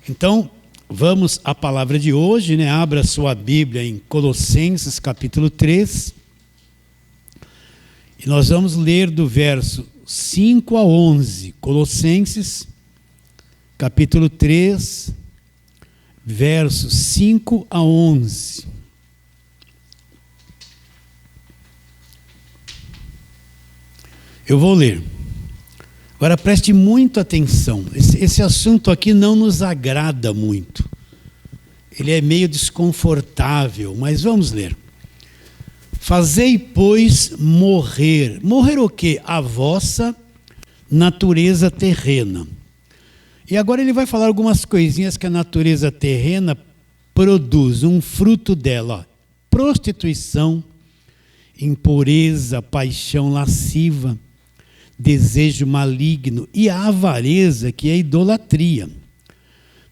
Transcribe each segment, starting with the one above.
Então, vamos à palavra de hoje, né? Abra sua Bíblia em Colossenses, capítulo 3. E nós vamos ler do verso 5 a 11. Colossenses, capítulo 3, versos 5 a 11. Eu vou ler. Agora preste muita atenção. Esse assunto aqui não nos agrada muito. Ele é meio desconfortável, mas vamos ler. Fazei, pois, morrer. Morrer o quê? A vossa natureza terrena. E agora ele vai falar algumas coisinhas que a natureza terrena produz, um fruto dela. Prostituição, impureza, paixão lasciva, desejo maligno e a avareza, que é a idolatria.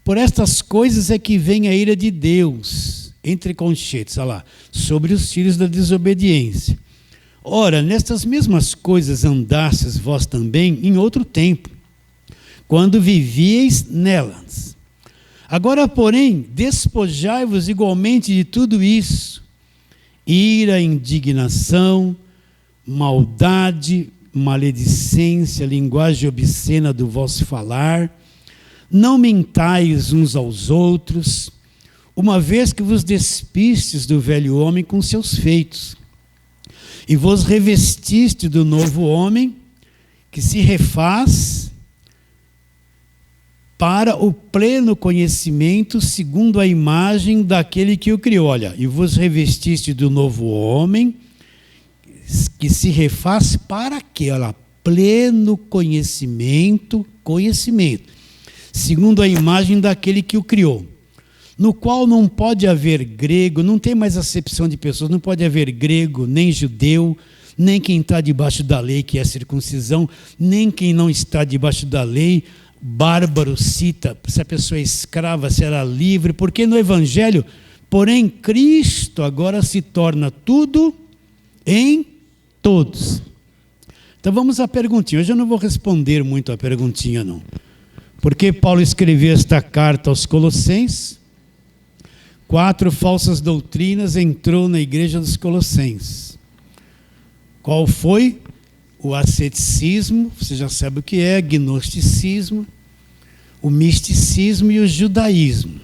Por estas coisas é que vem a ira de Deus, entre conchetes, olha lá, sobre os filhos da desobediência. Ora, nestas mesmas coisas andastes vós também em outro tempo, quando vivieis nelas. Agora, porém, despojai-vos igualmente de tudo isso: ira, indignação, maldade, maledicência, linguagem obscena do vosso falar. Não mentais uns aos outros, uma vez que vos despistes do velho homem com seus feitos, e vos revestiste do novo homem, que se refaz para o pleno conhecimento, segundo a imagem daquele que o criou. Olha, e vos revestiste do novo homem, que se refaz para quê? Olha, pleno conhecimento, segundo a imagem daquele que o criou, no qual não pode haver grego, não tem mais acepção de pessoas, não pode haver grego, nem judeu, nem quem está debaixo da lei, que é a circuncisão, nem quem não está debaixo da lei, bárbaro, cita, se a pessoa é escrava será livre, porque no Evangelho, porém, Cristo agora se torna tudo em todos. Então vamos à perguntinha. Hoje eu não vou responder muito a perguntinha não. Porque Paulo escreveu esta carta aos Colossenses, 4 falsas doutrinas entrou na igreja dos Colossenses. Qual foi? O asceticismo, você já sabe o que é, gnosticismo, o misticismo e o judaísmo.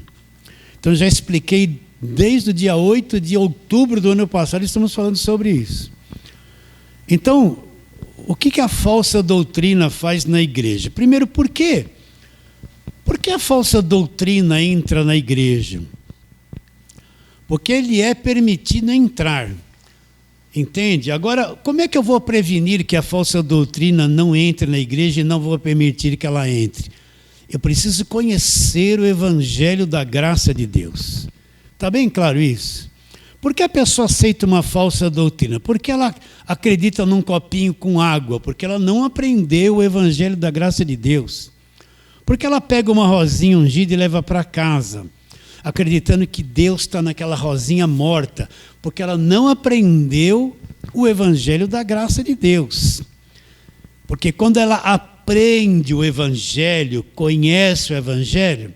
Então já expliquei desde o dia 8 de outubro do ano passado, estamos falando sobre isso. Então, o que a falsa doutrina faz na igreja? Primeiro, por quê? Por que a falsa doutrina entra na igreja? Porque ele é permitido entrar. Entende? Agora, como é que eu vou prevenir que a falsa doutrina não entre na igreja e não vou permitir que ela entre? Eu preciso conhecer o evangelho da graça de Deus. Está bem claro isso? Por que a pessoa aceita uma falsa doutrina? Porque ela acredita num copinho com água, porque ela não aprendeu o evangelho da graça de Deus. Porque ela pega uma rosinha ungida e leva para casa, acreditando que Deus está naquela rosinha morta, porque ela não aprendeu o evangelho da graça de Deus. Porque quando ela aprende o evangelho, conhece o evangelho,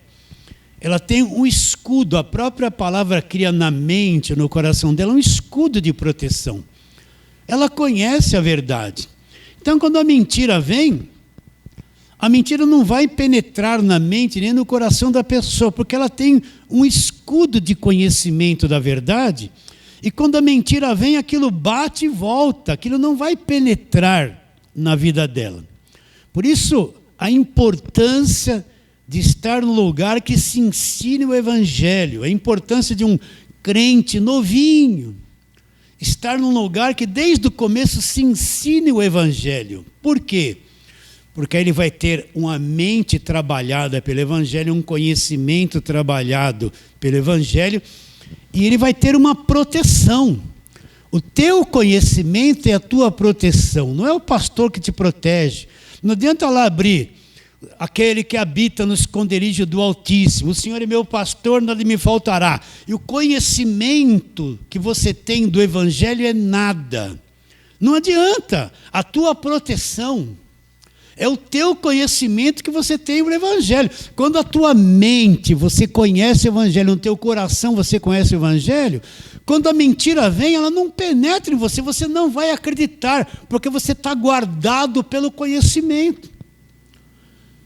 ela tem um escudo, a própria palavra cria na mente, no coração dela, um escudo de proteção. Ela conhece a verdade. Então, quando a mentira vem, a mentira não vai penetrar na mente nem no coração da pessoa, porque ela tem um escudo de conhecimento da verdade, e quando a mentira vem, aquilo bate e volta, aquilo não vai penetrar na vida dela. Por isso, a importância de estar no lugar que se ensine o evangelho, a importância de um crente novinho, estar num lugar que desde o começo se ensine o evangelho. Por quê? Porque aí ele vai ter uma mente trabalhada pelo evangelho, um conhecimento trabalhado pelo evangelho, e ele vai ter uma proteção. O teu conhecimento é a tua proteção, não é o pastor que te protege. Não adianta lá abrir aquele que habita no esconderijo do Altíssimo, o Senhor é meu pastor, nada me faltará. E o conhecimento que você tem do evangelho é nada. Não adianta, a tua proteção É o teu conhecimento que você tem o Evangelho. Quando a tua mente, você conhece o Evangelho, no teu coração você conhece o Evangelho, quando a mentira vem, ela não penetra em você, você não vai acreditar, porque você está guardado pelo conhecimento.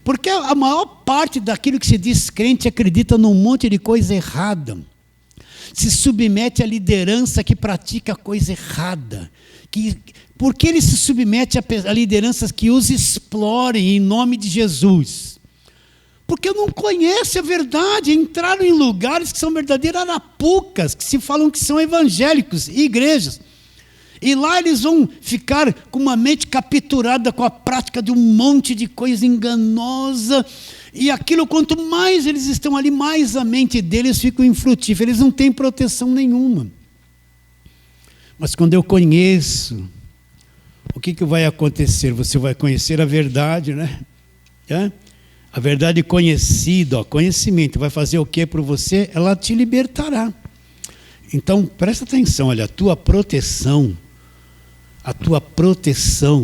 Porque a maior parte daquilo que se diz crente acredita num monte de coisa errada. Se submete à liderança que pratica coisa errada. Porque ele se submete a lideranças que os explorem em nome de Jesus? Porque não conhece a verdade, entraram em lugares que são verdadeiras arapucas, que se falam que são evangélicos, igrejas. E lá eles vão ficar com uma mente capturada com a prática de um monte de coisa enganosa. E aquilo, quanto mais eles estão ali, mais a mente deles fica infrutífera. Eles não têm proteção nenhuma. Mas quando eu conheço, o que vai acontecer? Você vai conhecer a verdade, né? A verdade conhecida, conhecimento, vai fazer o que por você? Ela te libertará. Então, presta atenção, olha, a tua proteção,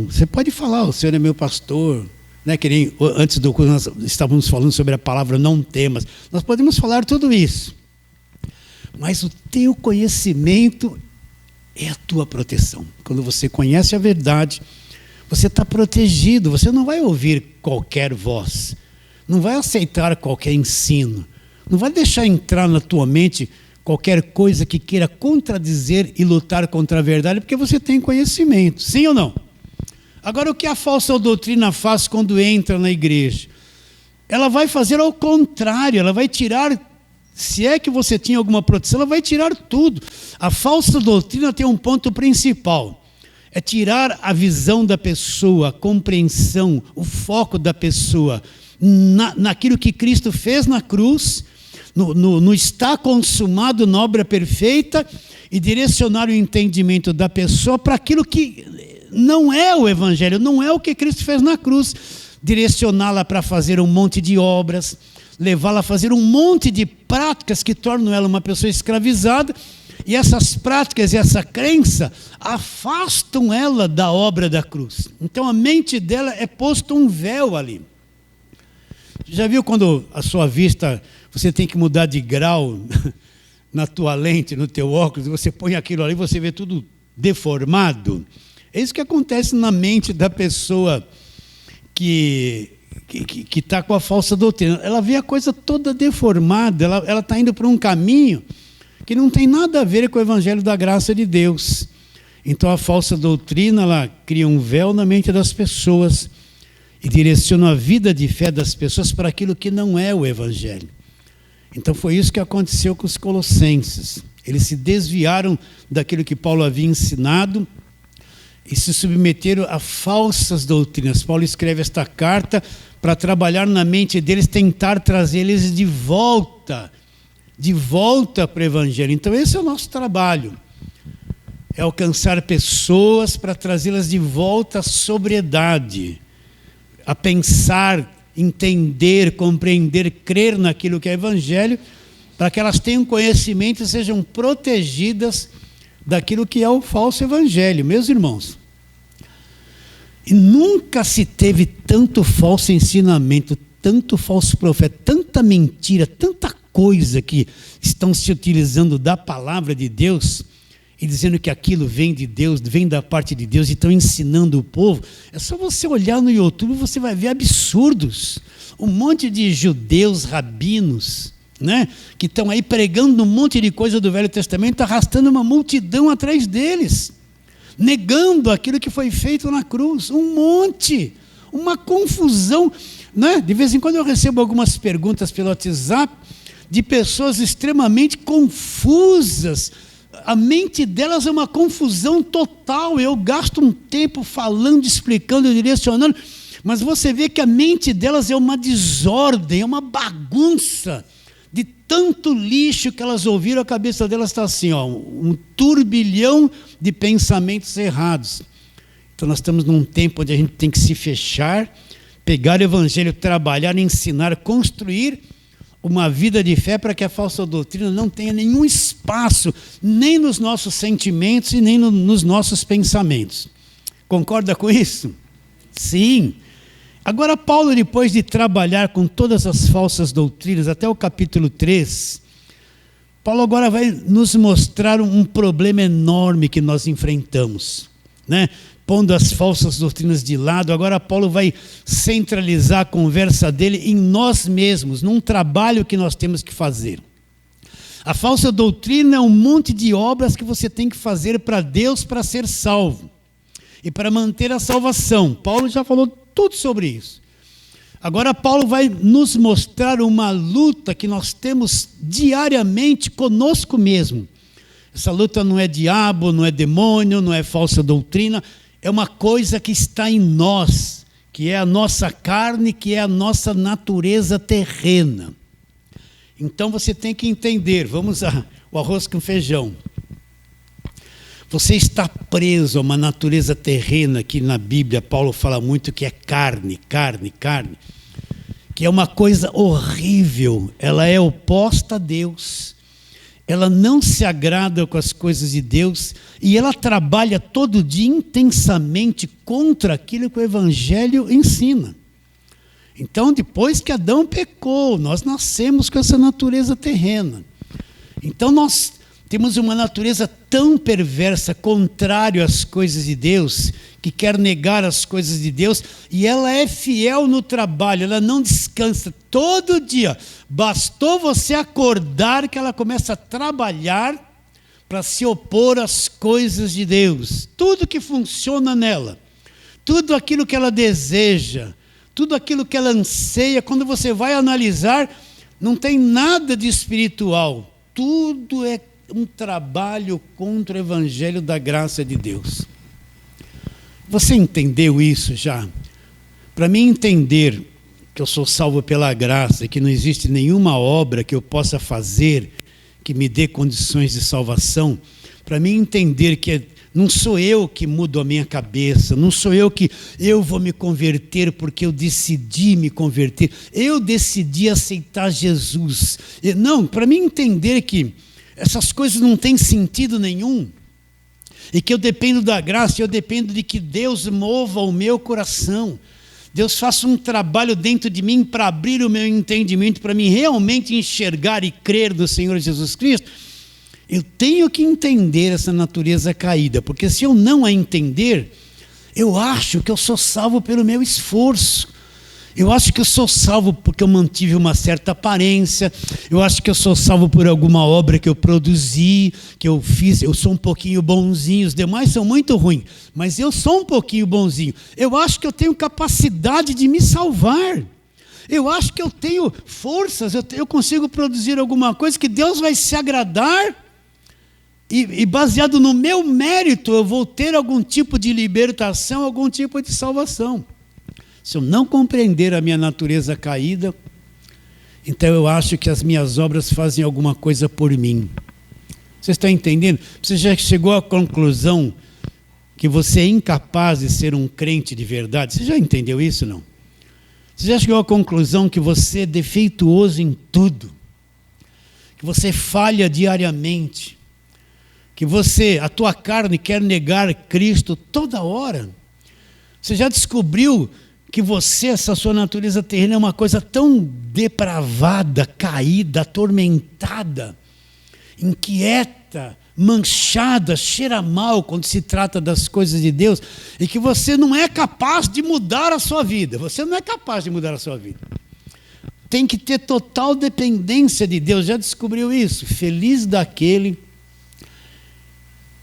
você pode falar, o Senhor é meu pastor, né? Que nem antes do curso nós estávamos falando sobre a palavra não temas, nós podemos falar tudo isso, mas o teu conhecimento é a tua proteção. Quando você conhece a verdade, você está protegido, você não vai ouvir qualquer voz, não vai aceitar qualquer ensino, não vai deixar entrar na tua mente qualquer coisa que queira contradizer e lutar contra a verdade, porque você tem conhecimento, sim ou não? Agora, o que a falsa doutrina faz quando entra na igreja? Ela vai fazer ao contrário, ela vai tirar, se é que você tinha alguma proteção, ela vai tirar tudo. A falsa doutrina tem um ponto principal, é tirar a visão da pessoa, a compreensão, o foco da pessoa, naquilo que Cristo fez na cruz, no está consumado na obra perfeita, e direcionar o entendimento da pessoa para aquilo que não é o Evangelho, não é o que Cristo fez na cruz, direcioná-la para fazer um monte de obras, levá-la a fazer um monte de práticas que tornam ela uma pessoa escravizada, e essas práticas e essa crença afastam ela da obra da cruz. Então a mente dela é posto um véu ali. Já viu quando a sua vista, você tem que mudar de grau na tua lente, no teu óculos, você põe aquilo ali e você vê tudo deformado? É isso que acontece na mente da pessoa que está com a falsa doutrina. Ela vê a coisa toda deformada, ela está indo para um caminho que não tem nada a ver com o Evangelho da graça de Deus. Então a falsa doutrina, ela cria um véu na mente das pessoas e direciona a vida de fé das pessoas para aquilo que não é o Evangelho. Então foi isso que aconteceu com os colossenses. Eles se desviaram daquilo que Paulo havia ensinado e se submeteram a falsas doutrinas. Paulo escreve esta carta para trabalhar na mente deles, tentar trazer eles de volta para o Evangelho. Então esse é o nosso trabalho, é alcançar pessoas para trazê-las de volta à sobriedade, a pensar, entender, compreender, crer naquilo que é Evangelho, para que elas tenham conhecimento e sejam protegidas daquilo que é o falso Evangelho. Meus irmãos, e nunca se teve tanto falso ensinamento, tanto falso profeta, tanta mentira, tanta coisa que estão se utilizando da palavra de Deus e dizendo que aquilo vem de Deus, vem da parte de Deus, e estão ensinando o povo. É só você olhar no YouTube, você vai ver absurdos. Um monte de judeus, rabinos, né, que estão aí pregando um monte de coisa do Velho Testamento, arrastando uma multidão atrás deles, negando aquilo que foi feito na cruz. Um monte, uma confusão, né? De vez em quando eu recebo algumas perguntas pelo WhatsApp de pessoas extremamente confusas. A mente delas é uma confusão total. Eu gasto um tempo falando, explicando, direcionando, mas você vê que a mente delas é uma desordem, é uma bagunça. De tanto lixo que elas ouviram, a cabeça delas está assim, um turbilhão de pensamentos errados. Então nós estamos num tempo onde a gente tem que se fechar, pegar o Evangelho, trabalhar, ensinar, construir uma vida de fé para que a falsa doutrina não tenha nenhum espaço, nem nos nossos sentimentos e nem nos nossos pensamentos. Concorda com isso? Sim. Agora, Paulo, depois de trabalhar com todas as falsas doutrinas, até o capítulo 3, Paulo agora vai nos mostrar um problema enorme que nós enfrentamos, né? Pondo as falsas doutrinas de lado, agora Paulo vai centralizar a conversa dele em nós mesmos, num trabalho que nós temos que fazer. A falsa doutrina é um monte de obras que você tem que fazer para Deus para ser salvo e para manter a salvação. Paulo já falou tudo sobre isso. Agora Paulo vai nos mostrar uma luta que nós temos diariamente conosco mesmo. Essa luta não é diabo, não é demônio, não é falsa doutrina, é uma coisa que está em nós, que é a nossa carne, que é a nossa natureza terrena. Então você tem que entender, vamos ao arroz com feijão. Você está preso a uma natureza terrena que na Bíblia Paulo fala muito que é carne, que é uma coisa horrível, ela é oposta a Deus, ela não se agrada com as coisas de Deus e ela trabalha todo dia intensamente contra aquilo que o Evangelho ensina. Então, depois que Adão pecou, nós nascemos com essa natureza terrena. Então, nós temos uma natureza tão perversa, contrária às coisas de Deus, que quer negar as coisas de Deus, e ela é fiel no trabalho, ela não descansa todo dia. Bastou você acordar que ela começa a trabalhar para se opor às coisas de Deus. Tudo que funciona nela, tudo aquilo que ela deseja, tudo aquilo que ela anseia, quando você vai analisar, não tem nada de espiritual. Tudo é um trabalho contra o Evangelho da graça de Deus. Você entendeu isso já? Para mim entender que eu sou salvo pela graça e que não existe nenhuma obra que eu possa fazer que me dê condições de salvação, para mim entender que não sou eu que mudo a minha cabeça, não sou eu que eu vou me converter porque eu decidi me converter, eu decidi aceitar Jesus. Não, para mim entender que essas coisas não têm sentido nenhum, e que eu dependo da graça, eu dependo de que Deus mova o meu coração, Deus faça um trabalho dentro de mim para abrir o meu entendimento, para mim realmente enxergar e crer no Senhor Jesus Cristo. Eu tenho que entender essa natureza caída, porque se eu não a entender, eu acho que eu sou salvo pelo meu esforço. Eu acho que eu sou salvo porque eu mantive uma certa aparência, eu acho que eu sou salvo por alguma obra que eu produzi, que eu fiz, eu sou um pouquinho bonzinho, os demais são muito ruins, mas eu sou um pouquinho bonzinho. Eu acho que eu tenho capacidade de me salvar, eu acho que eu tenho forças, eu consigo produzir alguma coisa que Deus vai se agradar, e baseado no meu mérito eu vou ter algum tipo de libertação, algum tipo de salvação. Se eu não compreender a minha natureza caída, então eu acho que as minhas obras fazem alguma coisa por mim. Você está entendendo? Você já chegou à conclusão que você é incapaz de ser um crente de verdade? Você já entendeu isso, não? Você já chegou à conclusão que você é defeituoso em tudo? Que você falha diariamente? Que a tua carne quer negar Cristo toda hora? Você já descobriu que essa sua natureza terrena é uma coisa tão depravada, caída, atormentada, inquieta, manchada, cheira mal quando se trata das coisas de Deus, e que você não é capaz de mudar a sua vida. Você não é capaz de mudar a sua vida. Tem que ter total dependência de Deus. Já descobriu isso? Feliz daquele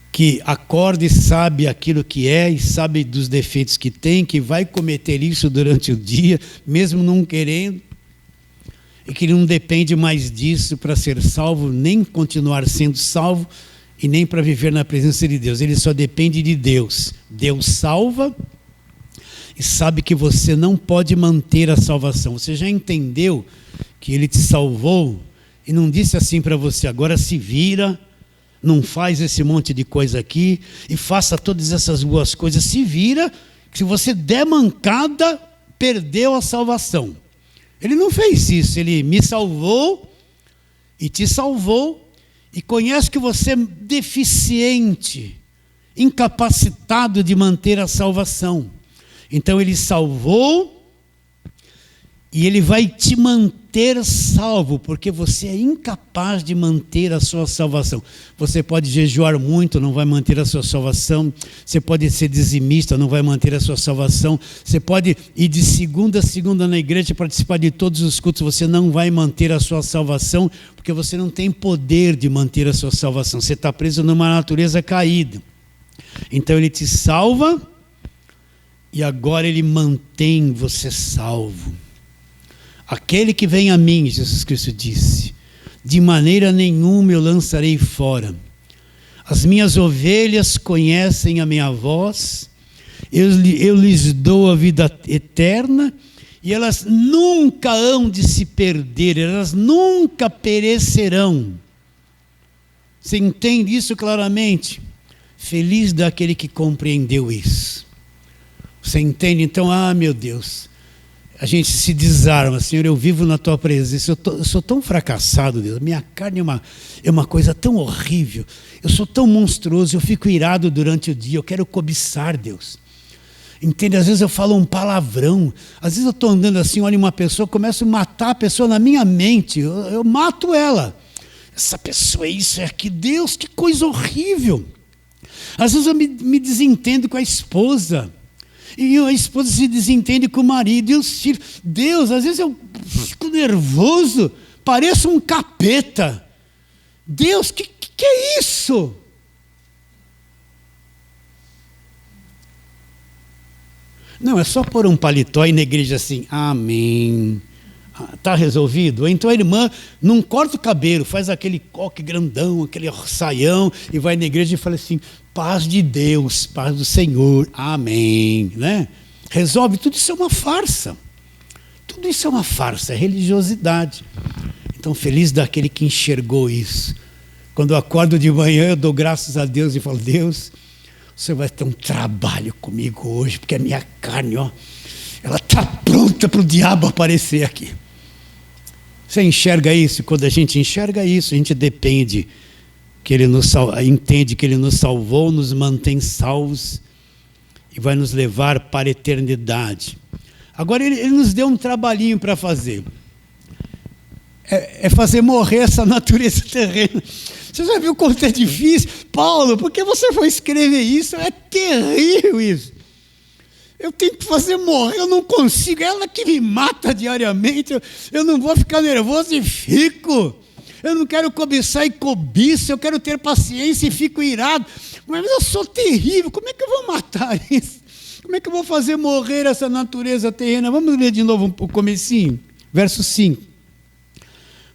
que acorda e sabe aquilo que é, e sabe dos defeitos que tem, que vai cometer isso durante o dia, mesmo não querendo, e que não depende mais disso para ser salvo, nem continuar sendo salvo, e nem para viver na presença de Deus. Ele só depende de Deus. Deus salva, e sabe que você não pode manter a salvação. Você já entendeu que Ele te salvou, e não disse assim para você: agora se vira, não faz esse monte de coisa aqui e faça todas essas boas coisas. Se vira, que se você der mancada, perdeu a salvação. Ele não fez isso. Ele me salvou e te salvou, e conhece que você é deficiente, incapacitado de manter a salvação. Então ele salvou E Ele vai te manter salvo, porque você é incapaz de manter a sua salvação. Você pode jejuar muito, não vai manter a sua salvação. Você pode ser dizimista, não vai manter a sua salvação. Você pode ir de segunda a segunda na igreja, participar de todos os cultos, você não vai manter a sua salvação, porque você não tem poder de manter a sua salvação. Você está preso numa natureza caída. Então Ele te salva, e agora Ele mantém você salvo. Aquele que vem a mim, Jesus Cristo disse, de maneira nenhuma eu lançarei fora. As minhas ovelhas conhecem a minha voz, eu lhes dou a vida eterna, e elas nunca hão de se perder, elas nunca perecerão. Você entende isso claramente? Feliz daquele que compreendeu isso. Você entende? Então, meu Deus, a gente se desarma. Senhor, eu vivo na tua presença, eu sou tão fracassado, Deus, minha carne é uma coisa tão horrível, eu sou tão monstruoso, eu fico irado durante o dia, eu quero cobiçar, Deus. Entende? Às vezes eu falo um palavrão, às vezes eu estou andando assim, olho uma pessoa, começo a matar a pessoa na minha mente, eu mato ela. Essa pessoa é isso, é aquilo, Deus, que coisa horrível. Às vezes eu me desentendo com a esposa, e a esposa se desentende com o marido, e os filhos. Deus, às vezes eu fico nervoso, pareço um capeta. Deus, que é isso? Não, é só pôr um paletó e ir na igreja assim, amém. Está resolvido? Ou então a irmã não corta o cabelo, faz aquele coque grandão, aquele saião, e vai na igreja e fala assim, paz de Deus, paz do Senhor, amém. Né? Resolve, tudo isso é uma farsa. Tudo isso é uma farsa, é religiosidade. Então, feliz daquele que enxergou isso. Quando eu acordo de manhã, eu dou graças a Deus e falo, Deus, o Senhor vai ter um trabalho comigo hoje, porque a minha carne, ela está pronta para o diabo aparecer aqui. Você enxerga isso? Quando a gente enxerga isso, a gente depende que Ele entende que Ele nos salvou, nos mantém salvos e vai nos levar para a eternidade. Agora Ele nos deu um trabalhinho para fazer. É fazer morrer essa natureza terrena. Você já viu quanto é difícil? Paulo, por que você foi escrever isso? É terrível isso. Eu tenho que fazer morrer, eu não consigo, ela que me mata diariamente, eu não vou ficar nervoso e fico. Eu não quero cobiçar e cobiço, eu quero ter paciência e fico irado. Mas eu sou terrível, como é que eu vou matar isso? Como é que eu vou fazer morrer essa natureza terrena? Vamos ler de novo o comecinho, verso 5.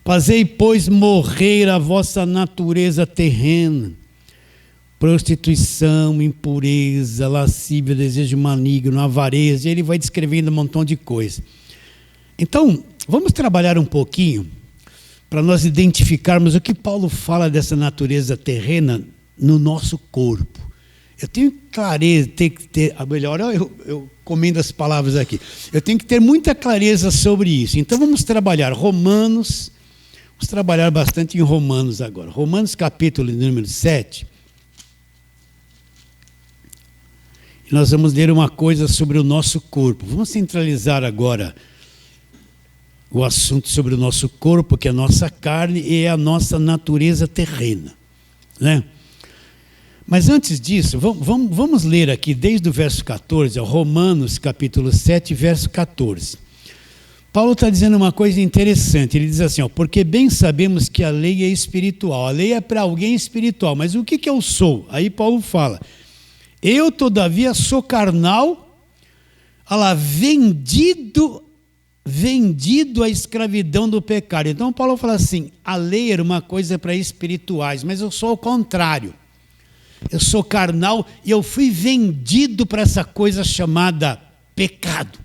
Fazei, pois, morrer a vossa natureza terrena, prostituição, impureza, lascívia, desejo maligno, avareza, e ele vai descrevendo um montão de coisas. Então, vamos trabalhar um pouquinho para nós identificarmos o que Paulo fala dessa natureza terrena no nosso corpo. Eu tenho clareza, tenho que ter, melhor, eu comendo as palavras aqui, eu tenho que ter muita clareza sobre isso. Então vamos trabalhar vamos trabalhar bastante em Romanos agora. Romanos capítulo número 7. Nós vamos ler uma coisa sobre o nosso corpo. Vamos centralizar agora o assunto sobre o nosso corpo, que é a nossa carne e a nossa natureza terrena. Né? Mas antes disso, vamos ler aqui desde o verso 14, Romanos capítulo 7, verso 14. Paulo está dizendo uma coisa interessante, ele diz assim, porque bem sabemos que a lei é espiritual, a lei é para alguém espiritual, mas o que eu sou? Aí Paulo fala, eu todavia sou carnal, vendido à escravidão do pecado. Então Paulo fala assim, a lei era uma coisa para espirituais, mas eu sou o contrário. Eu sou carnal e eu fui vendido para essa coisa chamada pecado.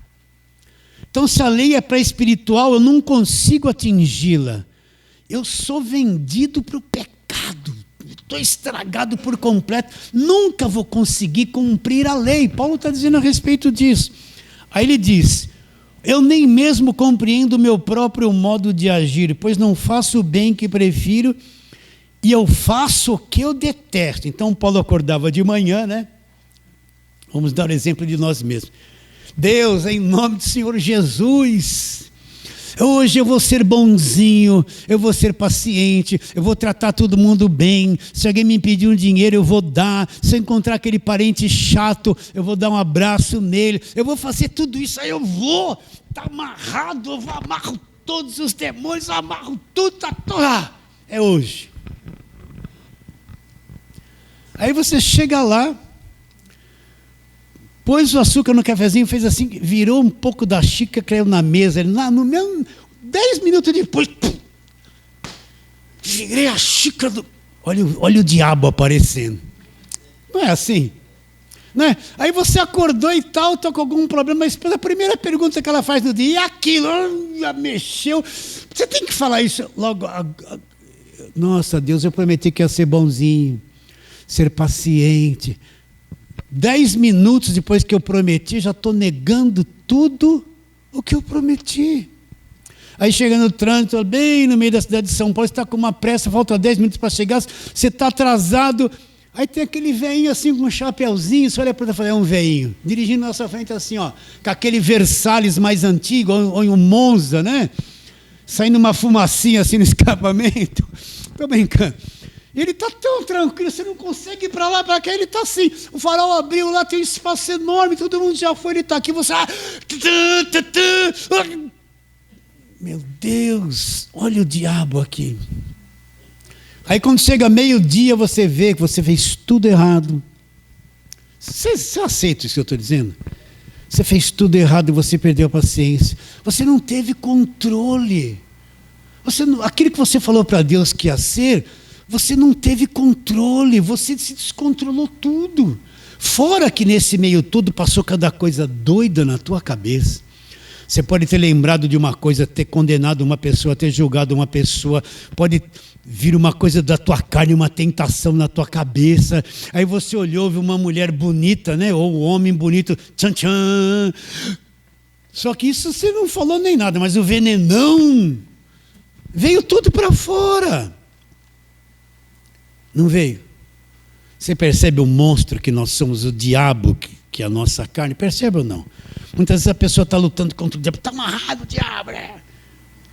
Então, se a lei é para espiritual, eu não consigo atingi-la. Eu sou vendido para o pecado. Estou estragado por completo. Nunca vou conseguir cumprir a lei. Paulo está dizendo a respeito disso. Aí ele diz, eu nem mesmo compreendo o meu próprio modo de agir, pois não faço o bem que prefiro e eu faço o que eu detesto. Então, Paulo acordava de manhã, né? Vamos dar o exemplo de nós mesmos. Deus, em nome do Senhor Jesus, Hoje eu vou ser bonzinho, eu vou ser paciente, eu vou tratar todo mundo bem. Se alguém me pedir um dinheiro, eu vou dar. Se eu encontrar aquele parente chato, eu vou dar um abraço nele. Eu vou fazer tudo isso, aí eu vou. Está amarrado, eu amarro todos os demônios, eu amarro tudo. É hoje. Aí você chega lá, pôs o açúcar no cafezinho, fez assim, virou um pouco da xícara, caiu na mesa. Ele, no mesmo, 10 minutos depois, virei a xícara do... Olha o diabo aparecendo. Não é assim? Não é? Aí você acordou e tal, está com algum problema, mas a primeira pergunta que ela faz no dia, e aquilo, já mexeu. Você tem que falar isso logo. Nossa, Deus, eu prometi que ia ser bonzinho, ser paciente. 10 minutos depois que eu prometi, já estou negando tudo o que eu prometi. Aí chega no trânsito, bem no meio da cidade de São Paulo, você está com uma pressa, falta 10 minutos para chegar, você está atrasado. Aí tem aquele veinho assim com um chapeuzinho, você olha para ele e fala, é um veinho, dirigindo na sua frente assim, ó, com aquele Versalhes mais antigo, ou um Monza, né? Saindo uma fumacinha assim no escapamento. Estou brincando. Ele está tão tranquilo, você não consegue ir para lá, para cá, ele está assim, o farol abriu lá, tem um espaço enorme, todo mundo já foi, ele está aqui, você... Meu Deus, olha o diabo aqui. Aí quando chega meio-dia, você vê que você fez tudo errado. Você aceita isso que eu estou dizendo? Você fez tudo errado e você perdeu a paciência. Você não teve controle. Aquilo que você falou para Deus que ia ser... Você não teve controle, você se descontrolou tudo. Fora que nesse meio tudo passou cada coisa doida na tua cabeça. Você pode ter lembrado de uma coisa, ter condenado uma pessoa, ter julgado uma pessoa, pode vir uma coisa da tua carne, uma tentação na tua cabeça. Aí você olhou, viu uma mulher bonita, né? Ou um homem bonito, tchan tchan. Só que isso você não falou nem nada, mas o venenão veio tudo para fora. Não veio? Você percebe o monstro que nós somos, o diabo, que é a nossa carne? Percebe ou não? Muitas vezes a pessoa está lutando contra o diabo, está amarrado o diabo, né?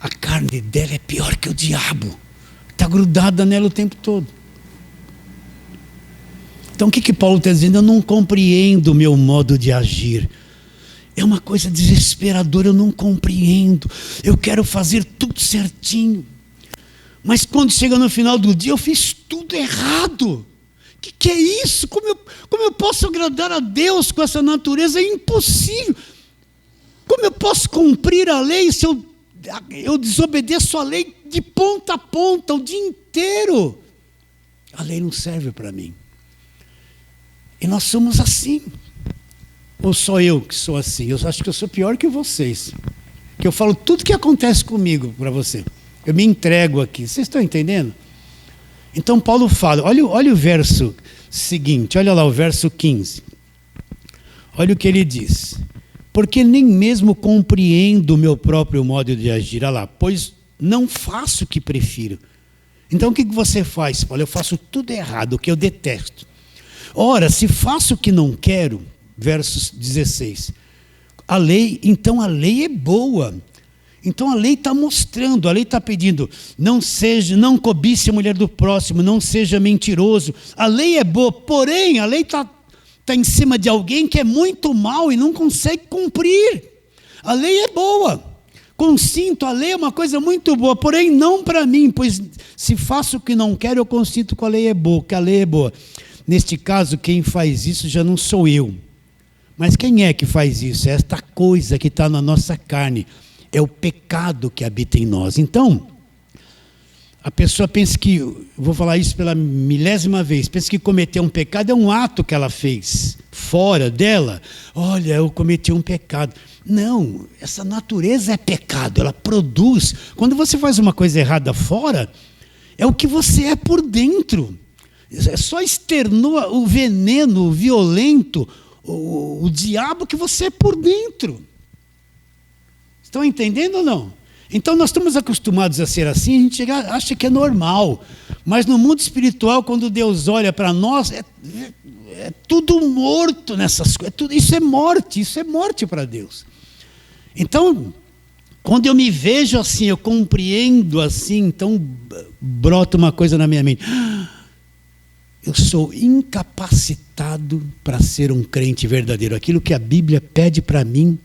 A carne dela é pior que o diabo, está grudada nela o tempo todo. Então o que Paulo está dizendo? Eu não compreendo o meu modo de agir. É uma coisa desesperadora, eu não compreendo. Eu quero fazer tudo certinho. Mas quando chega no final do dia, eu fiz tudo errado. O que é isso? Como eu posso agradar a Deus com essa natureza? É impossível. Como eu posso cumprir a lei se eu desobedeço a lei de ponta a ponta, o dia inteiro? A lei não serve para mim. E nós somos assim. Ou só eu que sou assim? Eu acho que eu sou pior que vocês. Que eu falo tudo o que acontece comigo para você. Eu me entrego aqui. Vocês estão entendendo? Então Paulo fala, olha o verso seguinte, olha lá o verso 15. Olha o que ele diz. Porque nem mesmo compreendo o meu próprio modo de agir. Olha lá, pois não faço o que prefiro. Então o que você faz, Paulo? Eu faço tudo errado, o que eu detesto. Ora, se faço o que não quero, verso 16, então a lei é boa. Então a lei está mostrando, a lei está pedindo, não cobice a mulher do próximo, não seja mentiroso. A lei é boa, porém a lei está em cima de alguém que é muito mal e não consegue cumprir. A lei é boa, consinto, a lei é uma coisa muito boa, porém não para mim, pois se faço o que não quero, eu consinto que a lei é boa, Neste caso, quem faz isso já não sou eu. Mas quem é que faz isso? É esta coisa que está na nossa carne. É o pecado que habita em nós. Então, a pessoa pensa que, vou falar isso pela milésima vez, pensa que cometer um pecado é um ato que ela fez fora dela. Olha, eu cometi um pecado. Não, essa natureza é pecado, ela produz. Quando você faz uma coisa errada fora, é o que você é por dentro. É só externua o veneno, o violento, o diabo que você é por dentro. Estão entendendo ou não? Então nós estamos acostumados a ser assim, a gente acha que é normal. Mas no mundo espiritual, quando Deus olha para nós, é tudo morto nessas coisas. Isso é morte para Deus. Então, Quando eu me vejo assim, eu compreendo assim, então brota uma coisa na minha mente. Eu sou incapacitado para ser um crente verdadeiro. Aquilo que a Bíblia pede para mim,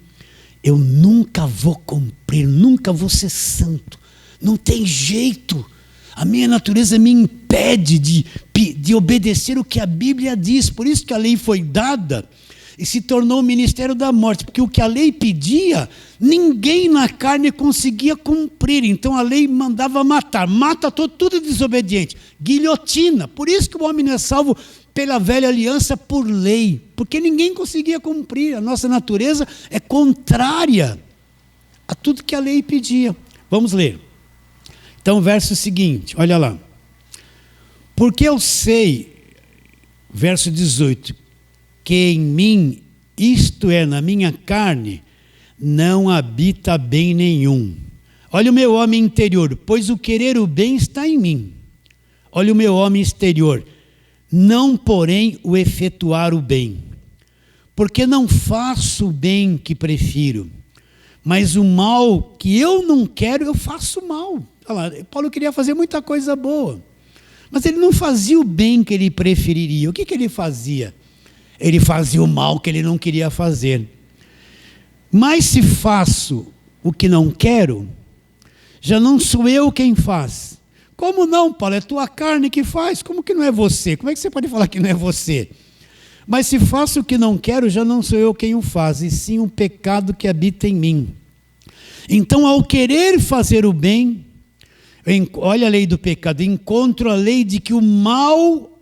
eu nunca vou cumprir, nunca vou ser santo. Não tem jeito. A minha natureza me impede de obedecer o que a Bíblia diz. Por isso que a lei foi dada e se tornou o ministério da morte. Porque o que a lei pedia, ninguém na carne conseguia cumprir. Então a lei mandava matar. Mata tudo desobediente. Guilhotina. Por isso que o homem não é salvo pela velha aliança por lei. Porque ninguém conseguia cumprir. A nossa natureza é contrária a tudo que a lei pedia. Vamos ler. Então, verso seguinte, olha lá. Porque eu sei, verso 18, que em mim, isto é, na minha carne, não habita bem nenhum. Olha o meu homem interior, pois o querer o bem está em mim. Olha o meu homem exterior, não porém o efetuar o bem. Porque não faço o bem que prefiro, mas o mal que eu não quero, eu faço mal. Olha lá, Paulo queria fazer muita coisa boa, mas ele não fazia o bem que ele preferiria. O que ele fazia? Ele fazia o mal que ele não queria fazer. Mas se faço o que não quero, já não sou eu quem faz. Como não, Paulo? É tua carne que faz? Como que não é você? Como é que você pode falar que não é você? Mas se faço o que não quero, já não sou eu quem o faz, e sim um pecado que habita em mim. Então, ao querer fazer o bem, olha a lei do pecado, encontro a lei de que o mal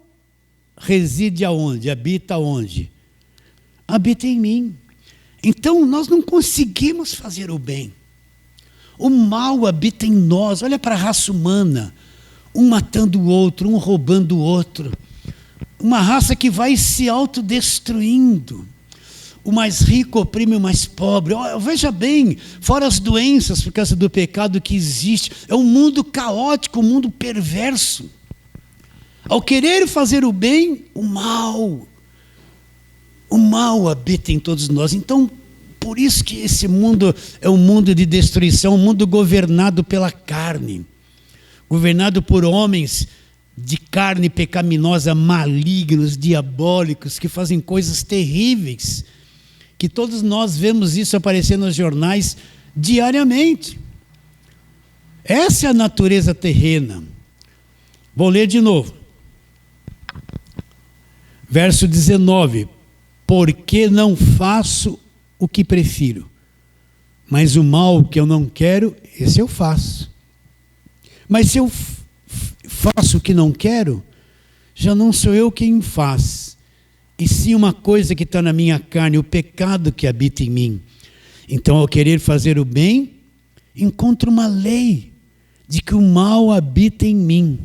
reside aonde? Habita aonde? Habita em mim. Então nós não conseguimos fazer o bem. O mal habita em nós. Olha para a raça humana, um matando o outro, um roubando o outro. Uma raça que vai se autodestruindo. O mais rico oprime o mais pobre. Veja bem, fora as doenças por causa do pecado que existe, é um mundo caótico, um mundo perverso. Ao querer fazer o bem, o mal habita em todos nós. Então, por isso que esse mundo é um mundo de destruição, um mundo governado pela carne, governado por homens de carne pecaminosa, malignos, diabólicos, que fazem coisas terríveis, que todos nós vemos isso aparecer nos jornais diariamente. Essa é a natureza terrena. Vou ler de novo. Verso 19. Porque não faço o que prefiro, mas o mal que eu não quero, esse eu faço. Mas se eu faço o que não quero, já não sou eu quem faz, e sim uma coisa que está na minha carne, o pecado que habita em mim. Então, ao querer fazer o bem, encontro uma lei de que o mal habita em mim.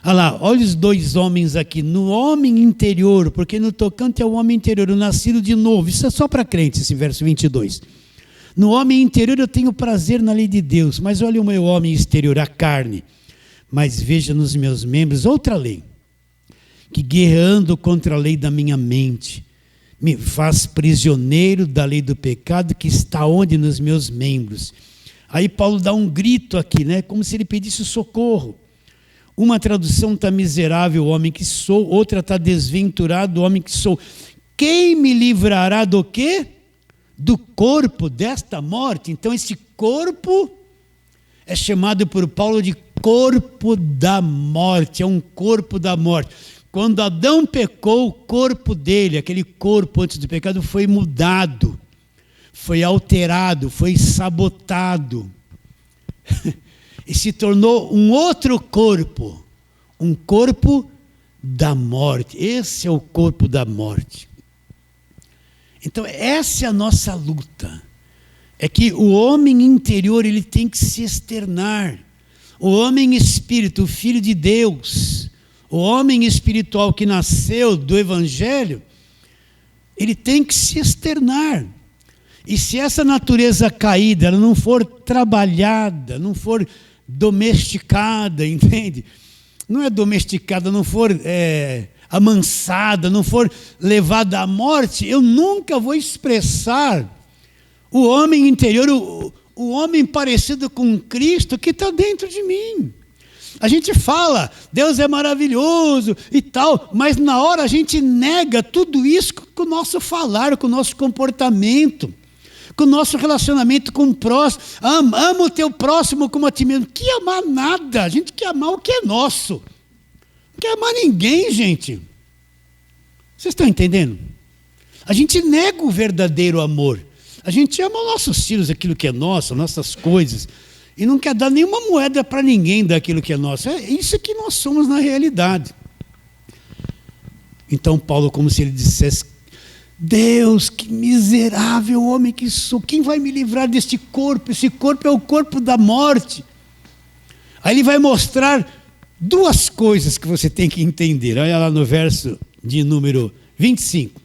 Olha lá, olha os dois homens aqui, no homem interior, porque no tocante é o homem interior, o nascido de novo. Isso é só para crentes, esse verso 22. No homem interior eu tenho prazer na lei de Deus, mas olha o meu homem exterior, a carne. Mas veja nos meus membros outra lei, que guerreando contra a lei da minha mente, me faz prisioneiro da lei do pecado que está onde? Nos meus membros. Aí Paulo dá um grito aqui, né? Como se ele pedisse socorro. Uma tradução está miserável, o homem que sou, outra está desventurado, o homem que sou. Quem me livrará do quê? Do corpo desta morte. Então esse corpo é chamado por Paulo de corpo da morte, é um corpo da morte. Quando Adão pecou, o corpo dele, aquele corpo antes do pecado, foi mudado, foi alterado, foi sabotado. E se tornou um outro corpo, um corpo da morte. Esse é o corpo da morte. Então essa é a nossa luta. É que o homem interior ele tem que se externar. O homem espírito, o filho de Deus, o homem espiritual que nasceu do Evangelho, ele tem que se externar. E se essa natureza caída ela não for trabalhada, não for domesticada, entende? Não é domesticada, não for amansada, não for levada à morte, eu nunca vou expressar o homem interior, o homem parecido com Cristo que está dentro de mim. A gente fala, Deus é maravilhoso e tal, mas na hora a gente nega tudo isso com o nosso falar, com o nosso comportamento, com o nosso relacionamento com o próximo. Ama o teu próximo como a ti mesmo. Que amar nada, a gente quer amar o que é nosso. Não quer amar ninguém, gente. Vocês estão entendendo? A gente nega o verdadeiro amor. A gente ama os nossos filhos, aquilo que é nosso, nossas coisas. E não quer dar nenhuma moeda para ninguém daquilo que é nosso. É isso que nós somos na realidade. Então Paulo, como se ele dissesse, Deus, que miserável homem que sou, quem vai me livrar deste corpo? Esse corpo é o corpo da morte. Aí ele vai mostrar duas coisas que você tem que entender. Olha lá no verso de número 25.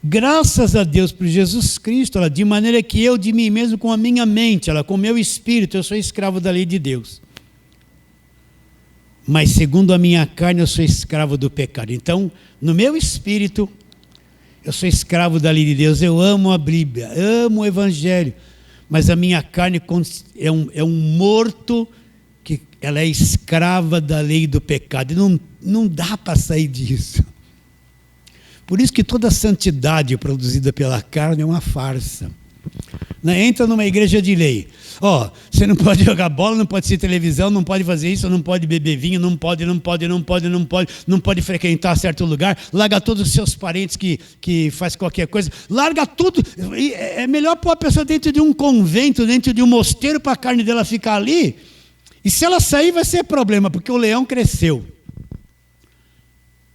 Graças a Deus por Jesus Cristo, de maneira que eu de mim mesmo com a minha mente, com o meu espírito, eu sou escravo da lei de Deus. Mas segundo a minha carne, eu sou escravo do pecado. Então, no meu espírito, eu sou escravo da lei de Deus. Eu amo a Bíblia, amo o Evangelho. Mas a minha carne é um morto, que ela é escrava da lei do pecado. E não dá para sair disso. Por isso que toda santidade produzida pela carne é uma farsa. Entra numa igreja de lei. Você não pode jogar bola, não pode ser televisão, não pode fazer isso, não pode beber vinho, não pode frequentar certo lugar, larga todos os seus parentes que faz qualquer coisa, larga tudo. É melhor pôr a pessoa dentro de um convento, dentro de um mosteiro, para a carne dela ficar ali. E se ela sair vai ser problema, porque o leão cresceu.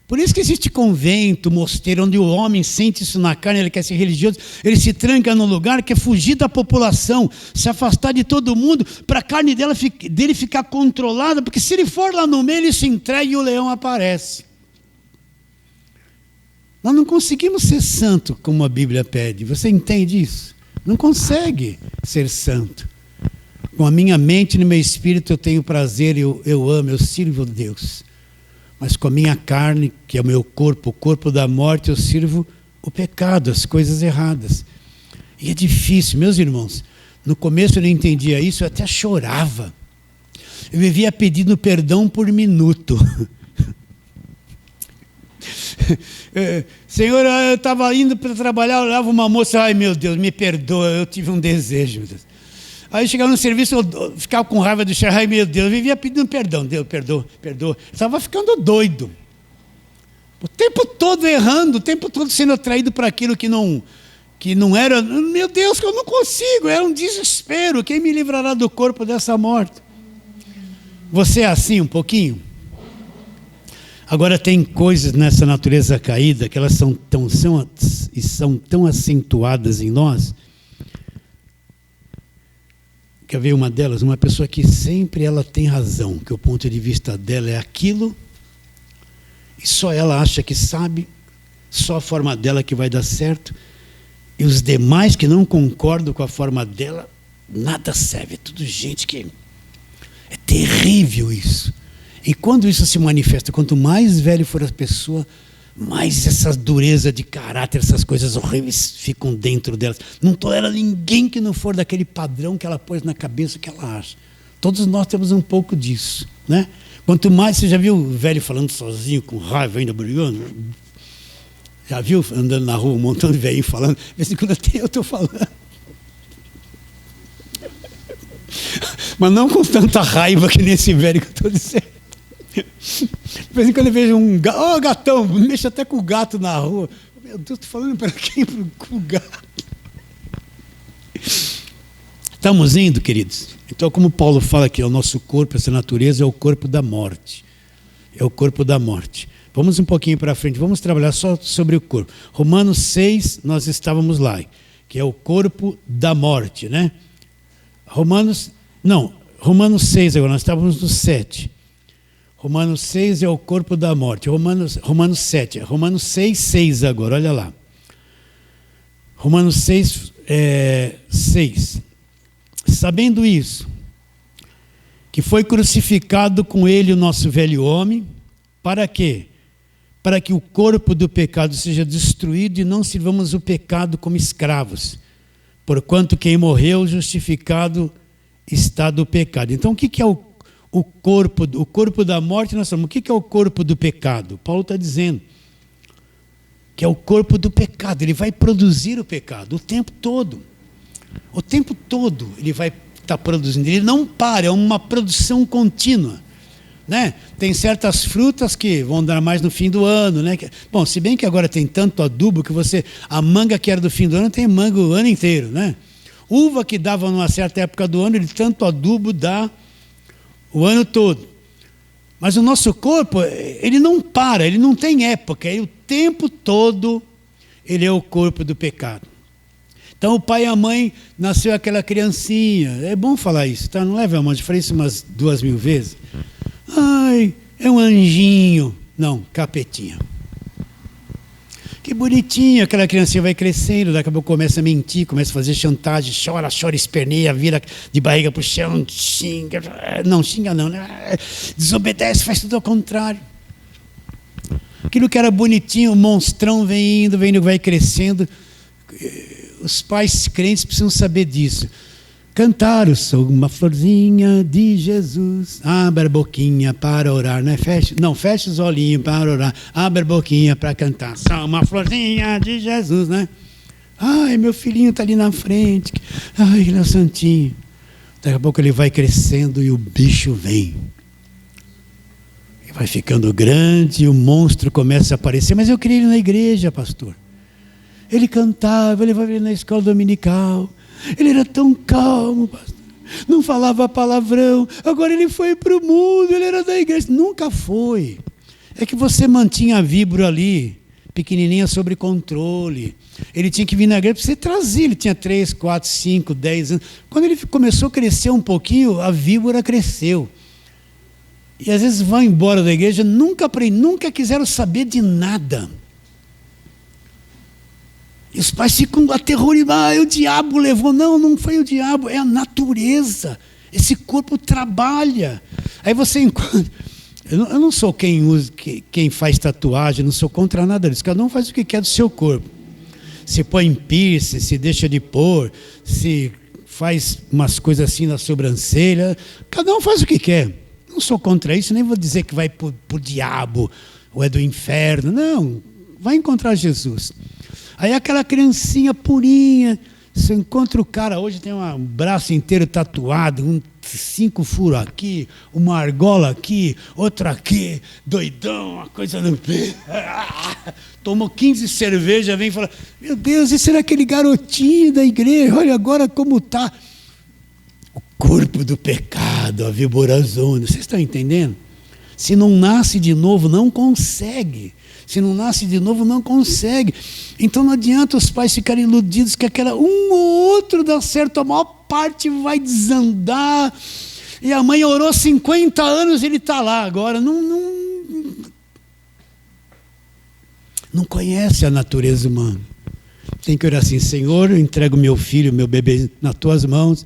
Por isso que existe convento, mosteiro, onde o homem sente isso na carne, ele quer ser religioso, ele se tranca num lugar, quer fugir da população, se afastar de todo mundo, para a carne dele ficar controlada, porque se ele for lá no meio, ele se entrega e o leão aparece. Nós não conseguimos ser santo como a Bíblia pede, você entende isso? Não consegue ser santo. Com a minha mente e no meu espírito eu tenho prazer, eu amo, eu sirvo a Deus. Mas com a minha carne, que é o meu corpo, o corpo da morte, eu sirvo o pecado, as coisas erradas. E é difícil, meus irmãos. No começo eu não entendia isso, eu até chorava. Eu vivia pedindo perdão por minuto. Senhor, eu estava indo para trabalhar, eu olhava uma moça, ai meu Deus, me perdoa, eu tive um desejo, meu Deus. Aí chegava no serviço, eu ficava com raiva do chefe, ai meu Deus, eu vivia pedindo perdão, Deus, perdoa. Eu estava ficando doido. O tempo todo errando, o tempo todo sendo atraído para aquilo que não era. Meu Deus, que eu não consigo, era um desespero. Quem me livrará do corpo dessa morte? Você é assim um pouquinho? Agora tem coisas nessa natureza caída que elas são tão acentuadas em nós. Quer ver uma delas? Uma pessoa que sempre ela tem razão, que o ponto de vista dela é aquilo, e só ela acha que sabe, só a forma dela que vai dar certo, e os demais que não concordam com a forma dela, nada serve, é tudo gente que... É terrível isso. E quando isso se manifesta, quanto mais velho for a pessoa, mais essa dureza de caráter, essas coisas horríveis ficam dentro delas. Não tolera ninguém que não for daquele padrão que ela pôs na cabeça que ela acha. Todos nós temos um pouco disso, né? Quanto mais, você já viu o velho falando sozinho, com raiva ainda, brigando? Já viu andando na rua, um montão de velhinho falando? De vez em quando eu estou falando. Mas não com tanta raiva que nem esse velho que eu estou dizendo. De vez em quando eu vejo um gato, gatão, mexe até com o gato na rua. Meu Deus, estou falando para quem? Com o gato. Estamos indo, queridos. Então, como Paulo fala aqui, o nosso corpo, essa natureza é o corpo da morte. É o corpo da morte. Vamos um pouquinho para frente, vamos trabalhar só sobre o corpo. Romanos 6, nós estávamos lá, que é o corpo da morte, né? Romanos 6 agora, nós estávamos no 7. Romanos 6 é o corpo da morte. Romanos 7. Romanos 6, 6 agora, olha lá. Romanos 6, 6. Sabendo isso, que foi crucificado com ele o nosso velho homem, para quê? Para que o corpo do pecado seja destruído e não sirvamos o pecado como escravos. Porquanto quem morreu, justificado está do pecado. Então, o que é o corpo da morte? Nós falamos, o que é o corpo do pecado? Paulo está dizendo que é o corpo do pecado. Ele vai produzir o pecado o tempo todo. O tempo todo ele vai estar produzindo. Ele não para, é uma produção contínua. Né? Tem certas frutas que vão dar mais no fim do ano, né? Bom, se bem que agora tem tanto adubo que a manga que era do fim do ano tem manga o ano inteiro, né? Uva que dava numa certa época do ano, ele tanto adubo dá o ano todo. Mas o nosso corpo, ele não para, ele não tem época, o tempo todo ele é o corpo do pecado. Então o pai e a mãe, nasceu aquela criancinha, é bom falar isso, tá? Não leva a mão, eu falei isso umas 2.000 vezes. Ai, é um anjinho. Não, capetinha. Que bonitinho, aquela criancinha vai crescendo, daqui a pouco começa a mentir, começa a fazer chantagem, chora, esperneia, vira de barriga pro chão, xinga, não, né? Desobedece, faz tudo ao contrário. Aquilo que era bonitinho, o monstrão vem indo, vai crescendo. Os pais crentes precisam saber disso. Cantaram, sou uma florzinha de Jesus. Abre a boquinha para orar, né? Fecha os olhinhos para orar. Abre a boquinha para cantar. Sou uma florzinha de Jesus, né? Ai, meu filhinho está ali na frente. Ai, ele é santinho. Daqui a pouco ele vai crescendo e o bicho vem. E vai ficando grande e o monstro começa a aparecer. Mas eu queria ele na igreja, pastor. Ele cantava, ele vai vir na escola dominical. Ele era tão calmo, pastor. Não falava palavrão. Agora ele foi para o mundo, ele era da igreja. Nunca foi. É que você mantinha a víbora ali, pequenininha, sob controle. Ele tinha que vir na igreja para você trazer. Ele tinha 3, 4, 5, 10 anos. Quando ele começou a crescer um pouquinho, a víbora cresceu. E às vezes vão embora da igreja, nunca quiseram saber de nada. E os pais ficam aterrorizados, o diabo levou. Não foi o diabo, é a natureza. Esse corpo trabalha. Aí você encontra. Eu não sou quem faz tatuagem, não sou contra nada disso. Cada um faz o que quer do seu corpo. Se põe piercing, se deixa de pôr, se faz umas coisas assim na sobrancelha. Cada um faz o que quer. Não sou contra isso, nem vou dizer que vai para o diabo ou é do inferno. Não, vai encontrar Jesus. Aí aquela criancinha purinha, você encontra o cara, hoje tem um braço inteiro tatuado, 5 furos aqui, uma argola aqui, outra aqui, doidão, uma coisa no pé. Tomou 15 cervejas, vem e fala, meu Deus, esse era aquele garotinho da igreja, olha agora como está. O corpo do pecado, a viborazona, vocês estão entendendo? Se não nasce de novo, não consegue. Se não nasce de novo, não consegue. Então não adianta os pais ficarem iludidos que aquela um ou outro dá certo, a maior parte vai desandar. E a mãe orou 50 anos e ele está lá agora. Não conhece a natureza humana. Tem que orar assim, Senhor, eu entrego meu filho, meu bebê nas tuas mãos.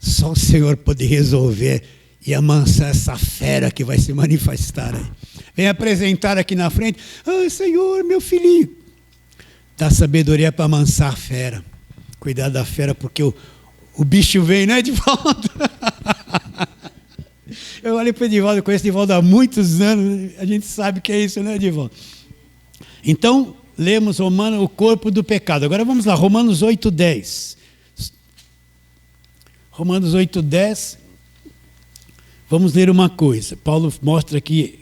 Só o Senhor pode resolver e amansar essa fera que vai se manifestar aí. Vem apresentar aqui na frente. Senhor, meu filhinho. Dá sabedoria para amansar a fera. Cuidar da fera, porque o bicho vem, né, Edivaldo? Eu olhei para o Edivaldo, eu conheço o Edivaldo há muitos anos. A gente sabe que é isso, né, Edivaldo? Então, lemos o corpo do pecado. Agora vamos lá, Romanos 8:10. Romanos 8:10. Vamos ler uma coisa. Paulo mostra aqui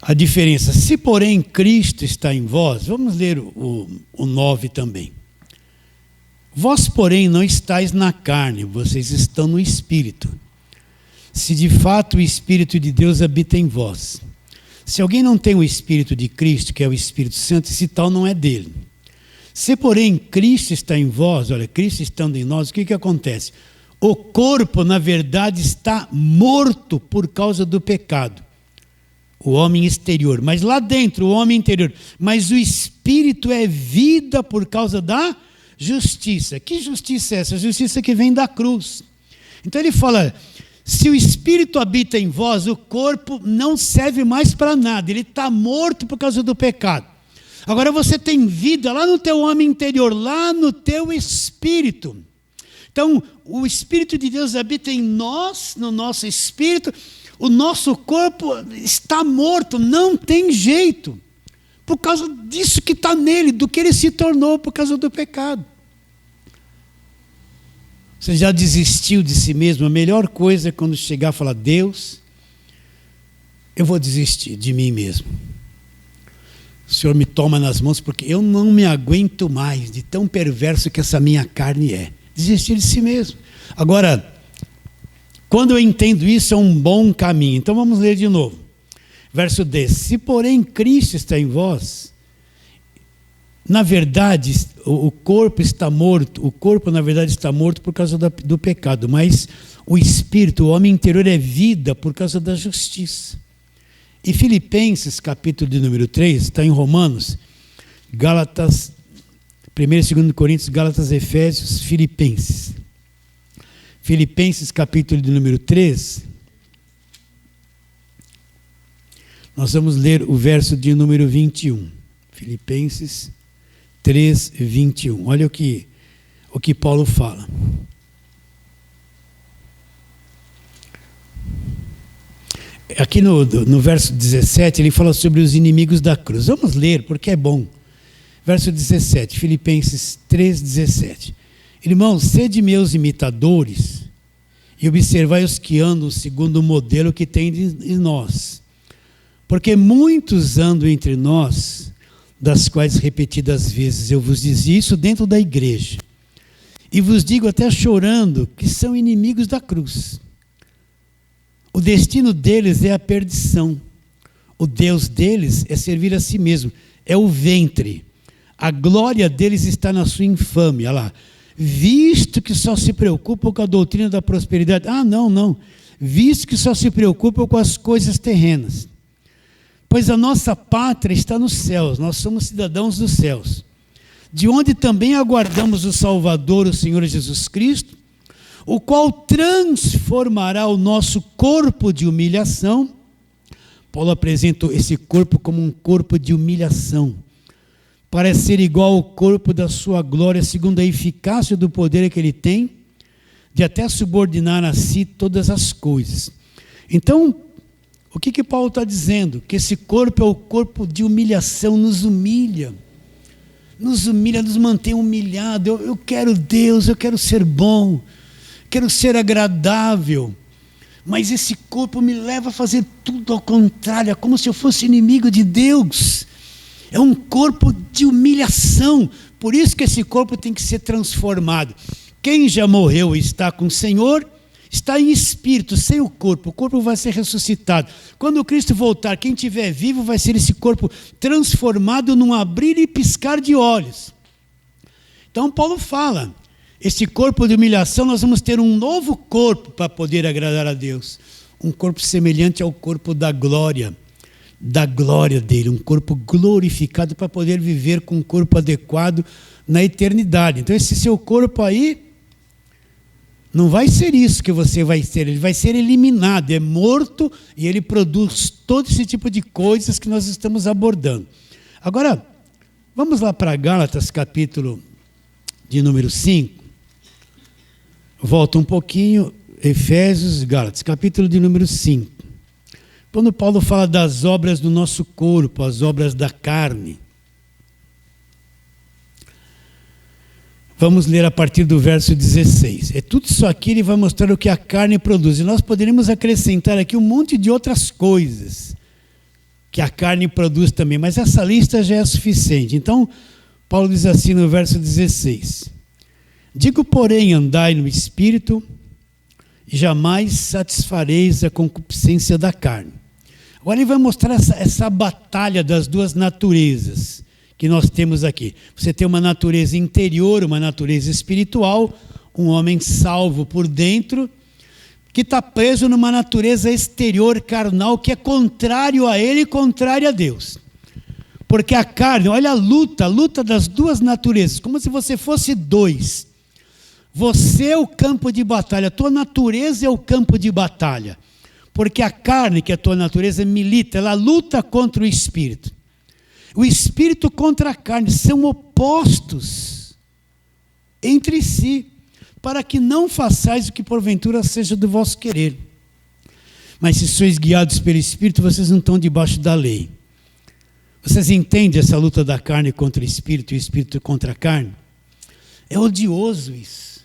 a diferença. Se, porém, Cristo está em vós, vamos ler o 9 também. Vós, porém, não estáis na carne, vocês estão no Espírito. Se de fato o Espírito de Deus habita em vós. Se alguém não tem o Espírito de Cristo, que é o Espírito Santo, esse tal não é dele. Se, porém, Cristo está em vós, olha, Cristo estando em nós, o que acontece? O corpo, na verdade, está morto por causa do pecado. O homem exterior, mas lá dentro, o homem interior. Mas o espírito é vida por causa da justiça. Que justiça é essa? A justiça que vem da cruz. Então ele fala, se o espírito habita em vós, o corpo não serve mais para nada. Ele está morto por causa do pecado. Agora você tem vida lá no teu homem interior, lá no teu espírito. Então, o Espírito de Deus habita em nós, no nosso espírito. O nosso corpo está morto, não tem jeito. Por causa disso que está nele, do que ele se tornou por causa do pecado. Você já desistiu de si mesmo? A melhor coisa é quando chegar e falar: Deus, eu vou desistir de mim mesmo. O Senhor me toma nas mãos porque eu não me aguento mais de tão perverso que essa minha carne é. Desistir de si mesmo. Agora, quando eu entendo isso, é um bom caminho. Então vamos ler de novo. Verso 10. Se porém Cristo está em vós, na verdade o corpo está morto. O corpo na verdade está morto por causa do pecado. Mas o espírito, o homem interior é vida por causa da justiça. E Filipenses, capítulo de número 3, está em Romanos, Gálatas, 1 e 2 Coríntios, Gálatas, Efésios, Filipenses. Filipenses, capítulo de número 3, nós vamos ler o verso de número 21. Filipenses 3, 21. Olha o que Paulo fala. Aqui no verso 17, ele fala sobre os inimigos da cruz. Vamos ler, porque é bom. Verso 17, Filipenses 3, 17. Irmãos, sede meus imitadores e observai os que andam segundo o modelo que tem em nós. Porque muitos andam entre nós, das quais repetidas vezes eu vos dizia isso dentro da igreja. E vos digo até chorando que são inimigos da cruz. O destino deles é a perdição. O Deus deles é servir a si mesmo. É o ventre. A glória deles está na sua infâmia. Olha lá. Visto que só se preocupam com a doutrina da prosperidade. Não. Visto que só se preocupam com as coisas terrenas. Pois a nossa pátria está nos céus. Nós somos cidadãos dos céus. De onde também aguardamos o Salvador, o Senhor Jesus Cristo, o qual transformará o nosso corpo de humilhação. Paulo apresenta esse corpo como um corpo de humilhação, para ser igual ao corpo da sua glória, segundo a eficácia do poder que ele tem, de até subordinar a si todas as coisas. Então, o que Paulo está dizendo? Que esse corpo é o corpo de humilhação, nos humilha, nos mantém humilhados. Eu quero Deus, eu quero ser bom, quero ser agradável, mas esse corpo me leva a fazer tudo ao contrário, é como se eu fosse inimigo de Deus. É um corpo de humilhação, por isso que esse corpo tem que ser transformado. Quem já morreu e está com o Senhor, está em espírito, sem o corpo vai ser ressuscitado. Quando Cristo voltar, quem estiver vivo vai ser esse corpo transformado num abrir e piscar de olhos. Então Paulo fala, esse corpo de humilhação, nós vamos ter um novo corpo para poder agradar a Deus. Um corpo semelhante ao corpo da glória dele, um corpo glorificado para poder viver com um corpo adequado na eternidade. Então esse seu corpo aí, não vai ser isso que você vai ter, ele vai ser eliminado, é morto e ele produz todo esse tipo de coisas que nós estamos abordando. Agora, vamos lá para Gálatas, capítulo de número 5. Volta um pouquinho, Efésios, Gálatas, capítulo de número 5. Quando Paulo fala das obras do nosso corpo, as obras da carne. Vamos ler a partir do verso 16. É tudo isso aqui, ele vai mostrar o que a carne produz. E nós poderíamos acrescentar aqui um monte de outras coisas que a carne produz também, mas essa lista já é suficiente. Então, Paulo diz assim no verso 16. Digo, porém, andai no Espírito, e jamais satisfareis a concupiscência da carne. Agora ele vai mostrar essa batalha das duas naturezas que nós temos aqui. Você tem uma natureza interior, uma natureza espiritual, um homem salvo por dentro, que está preso numa natureza exterior carnal, que é contrário a ele e contrário a Deus. Porque a carne, olha a luta das duas naturezas, como se você fosse dois. Você é o campo de batalha, a tua natureza é o campo de batalha. Porque a carne, que é a tua natureza, milita, ela luta contra o espírito. O espírito contra a carne são opostos entre si, para que não façais o que porventura seja do vosso querer. Mas se sois guiados pelo Espírito, vocês não estão debaixo da lei. Vocês entendem essa luta da carne contra o Espírito e o Espírito contra a carne? É odioso isso.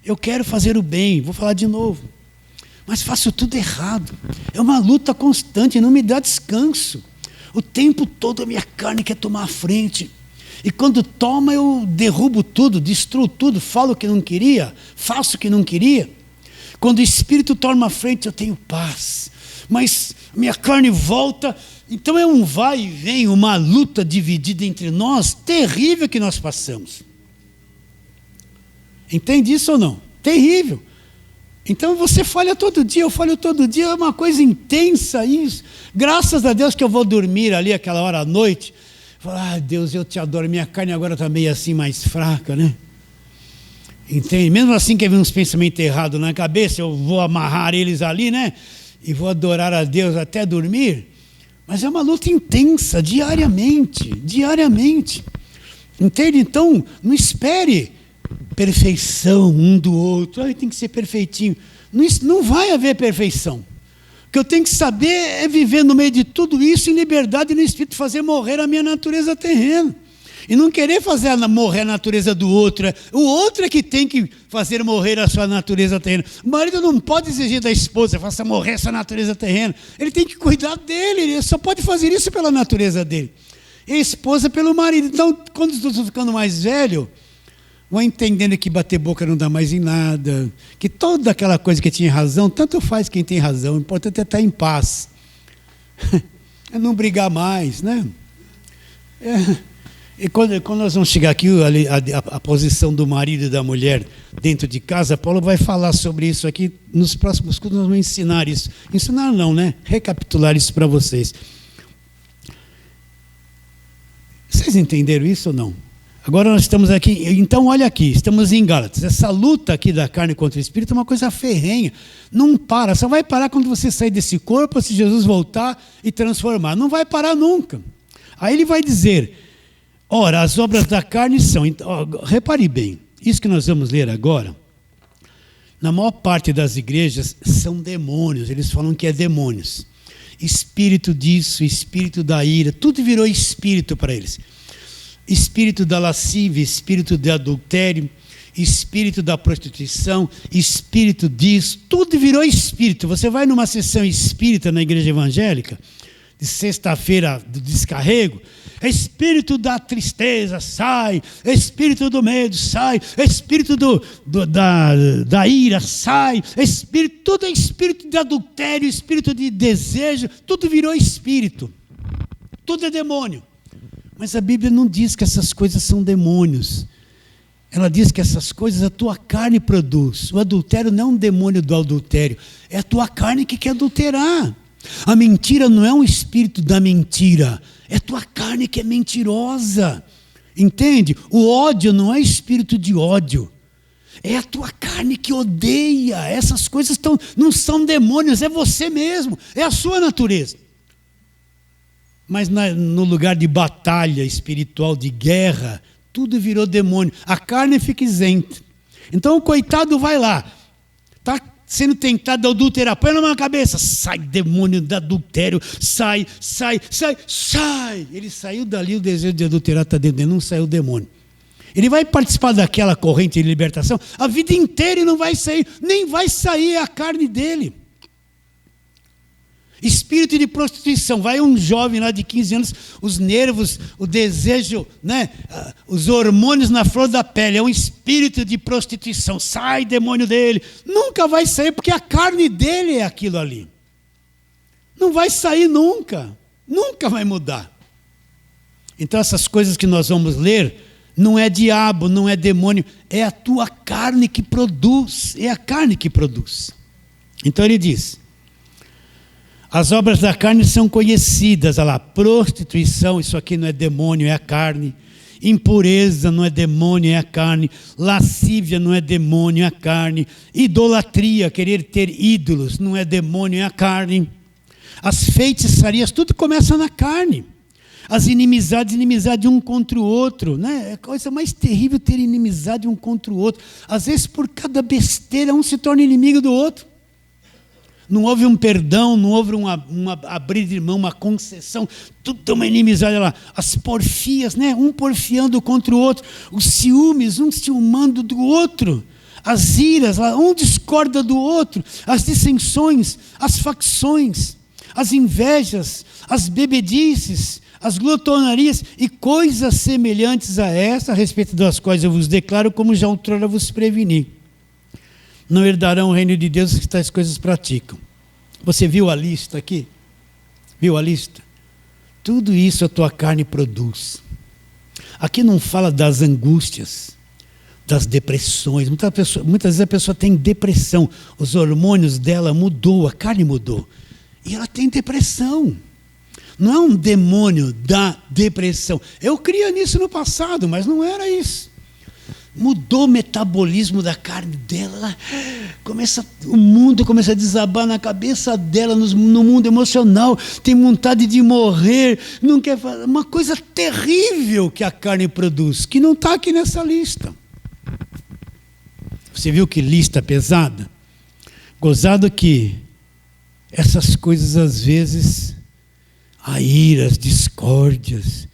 Eu quero fazer o bem, vou falar de novo, mas faço tudo errado. É uma luta constante, não me dá descanso. O tempo todo a minha carne quer tomar a frente. E quando toma, eu derrubo tudo, destruo tudo, falo o que não queria, faço o que não queria. Quando o Espírito toma a frente, eu tenho paz. Mas minha carne volta, então é um vai e vem, uma luta dividida entre nós, terrível que nós passamos. Entende isso ou não? Terrível. Então você falha todo dia, eu falho todo dia, é uma coisa intensa isso. Graças a Deus que eu vou dormir ali aquela hora à noite. Falar, Deus, eu te adoro, minha carne agora está meio assim mais fraca, né? Entende? Mesmo assim que vem uns pensamentos errados na cabeça, eu vou amarrar eles ali, né? E vou adorar a Deus até dormir. Mas é uma luta intensa, diariamente. Entende? Então, não espere perfeição um do outro. Ai, tem que ser perfeitinho. Não vai haver perfeição. O que eu tenho que saber é viver no meio de tudo isso em liberdade e no Espírito, fazer morrer a minha natureza terrena. E não querer fazer morrer a natureza do outro. O outro é que tem que fazer morrer a sua natureza terrena. O marido não pode exigir da esposa, faça morrer essa natureza terrena. Ele tem que cuidar dele, ele só pode fazer isso pela natureza dele. E a esposa pelo marido. Então, quando estou ficando mais velho, vou entendendo que bater boca não dá mais em nada, que toda aquela coisa que tinha razão, tanto faz quem tem razão, o importante é estar em paz. É não brigar mais, né? E quando nós vamos chegar aqui, a posição do marido e da mulher dentro de casa, Paulo vai falar sobre isso aqui, nos próximos cursos nós vamos ensinar isso. Ensinar não, né? Recapitular isso para vocês. Vocês entenderam isso ou não? Agora nós estamos aqui, então olha aqui, estamos em Gálatas. Essa luta aqui da carne contra o Espírito é uma coisa ferrenha. Não para, só vai parar quando você sair desse corpo, se Jesus voltar e transformar. Não vai parar nunca. Aí ele vai dizer, ora, as obras da carne são... repare bem, isso que nós vamos ler agora, na maior parte das igrejas são demônios, eles falam que é demônios. Espírito disso, espírito da ira, tudo virou espírito para eles. Espírito da lascívia, espírito de adultério, espírito da prostituição, espírito disso, tudo virou espírito. Você vai numa sessão espírita na igreja evangélica, de sexta-feira do descarrego, espírito da tristeza, sai, espírito do medo, sai, espírito da ira, sai, espírito, tudo é espírito de adultério, espírito de desejo, tudo virou espírito, tudo é demônio. Mas a Bíblia não diz que essas coisas são demônios. Ela diz que essas coisas a tua carne produz. O adultério não é um demônio do adultério. É a tua carne que quer adulterar. A mentira não é um espírito da mentira. É a tua carne que é mentirosa. Entende? O ódio não é espírito de ódio. É a tua carne que odeia. Essas coisas não são demônios, é você mesmo. É a sua natureza. Mas no lugar de batalha espiritual, de guerra, tudo virou demônio. A carne fica isenta. Então o coitado vai lá, está sendo tentado a adulterar, põe na minha cabeça, sai demônio do adultério, sai. Ele saiu dali, o desejo de adulterar está dentro dele, não saiu o demônio. Ele vai participar daquela corrente de libertação a vida inteira e não vai sair, nem vai sair a carne dele. Espírito de prostituição, vai um jovem lá de 15 anos, os nervos, o desejo, né? Os hormônios na flor da pele, é um espírito de prostituição, sai demônio dele, nunca vai sair porque a carne dele é aquilo ali, não vai sair nunca vai mudar. Então essas coisas que nós vamos ler, não é diabo, não é demônio, é a tua carne que produz, é a carne que produz. Então ele diz, as obras da carne são conhecidas, olha lá, prostituição, isso aqui não é demônio, é a carne. Impureza não é demônio, é a carne. Lascívia não é demônio, é a carne. Idolatria, querer ter ídolos, não é demônio, é a carne. As feitiçarias, tudo começa na carne. As inimizades, inimizade um contra o outro, né? É a coisa mais terrível ter inimizade um contra o outro. Às vezes, por cada besteira, um se torna inimigo do outro. Não houve um perdão, não houve uma abrir de mão, uma concessão, tudo tem uma inimizade lá. As porfias, né? Um porfiando contra o outro. Os ciúmes, um ciumando do outro. As iras, um discorda do outro. As dissensões, as facções, as invejas, as bebedices, as glutonarias e coisas semelhantes a essa, a respeito das quais eu vos declaro, como já outrora vos preveni. Não herdarão o reino de Deus os que tais coisas praticam. Você viu a lista aqui? Viu a lista? Tudo isso a tua carne produz. Aqui não fala das angústias, das depressões. Muitas vezes a pessoa tem depressão, os hormônios dela mudou, a carne mudou. E ela tem depressão. Não é um demônio da depressão. Eu cria nisso no passado, mas não era isso. Mudou o metabolismo da carne dela. O mundo começa a desabar na cabeça dela, no mundo emocional. Tem vontade de morrer. Não quer fazer. Uma coisa terrível que a carne produz, que não está aqui nessa lista. Você viu que lista pesada? Gozado que essas coisas às vezes, a ira, as discórdias,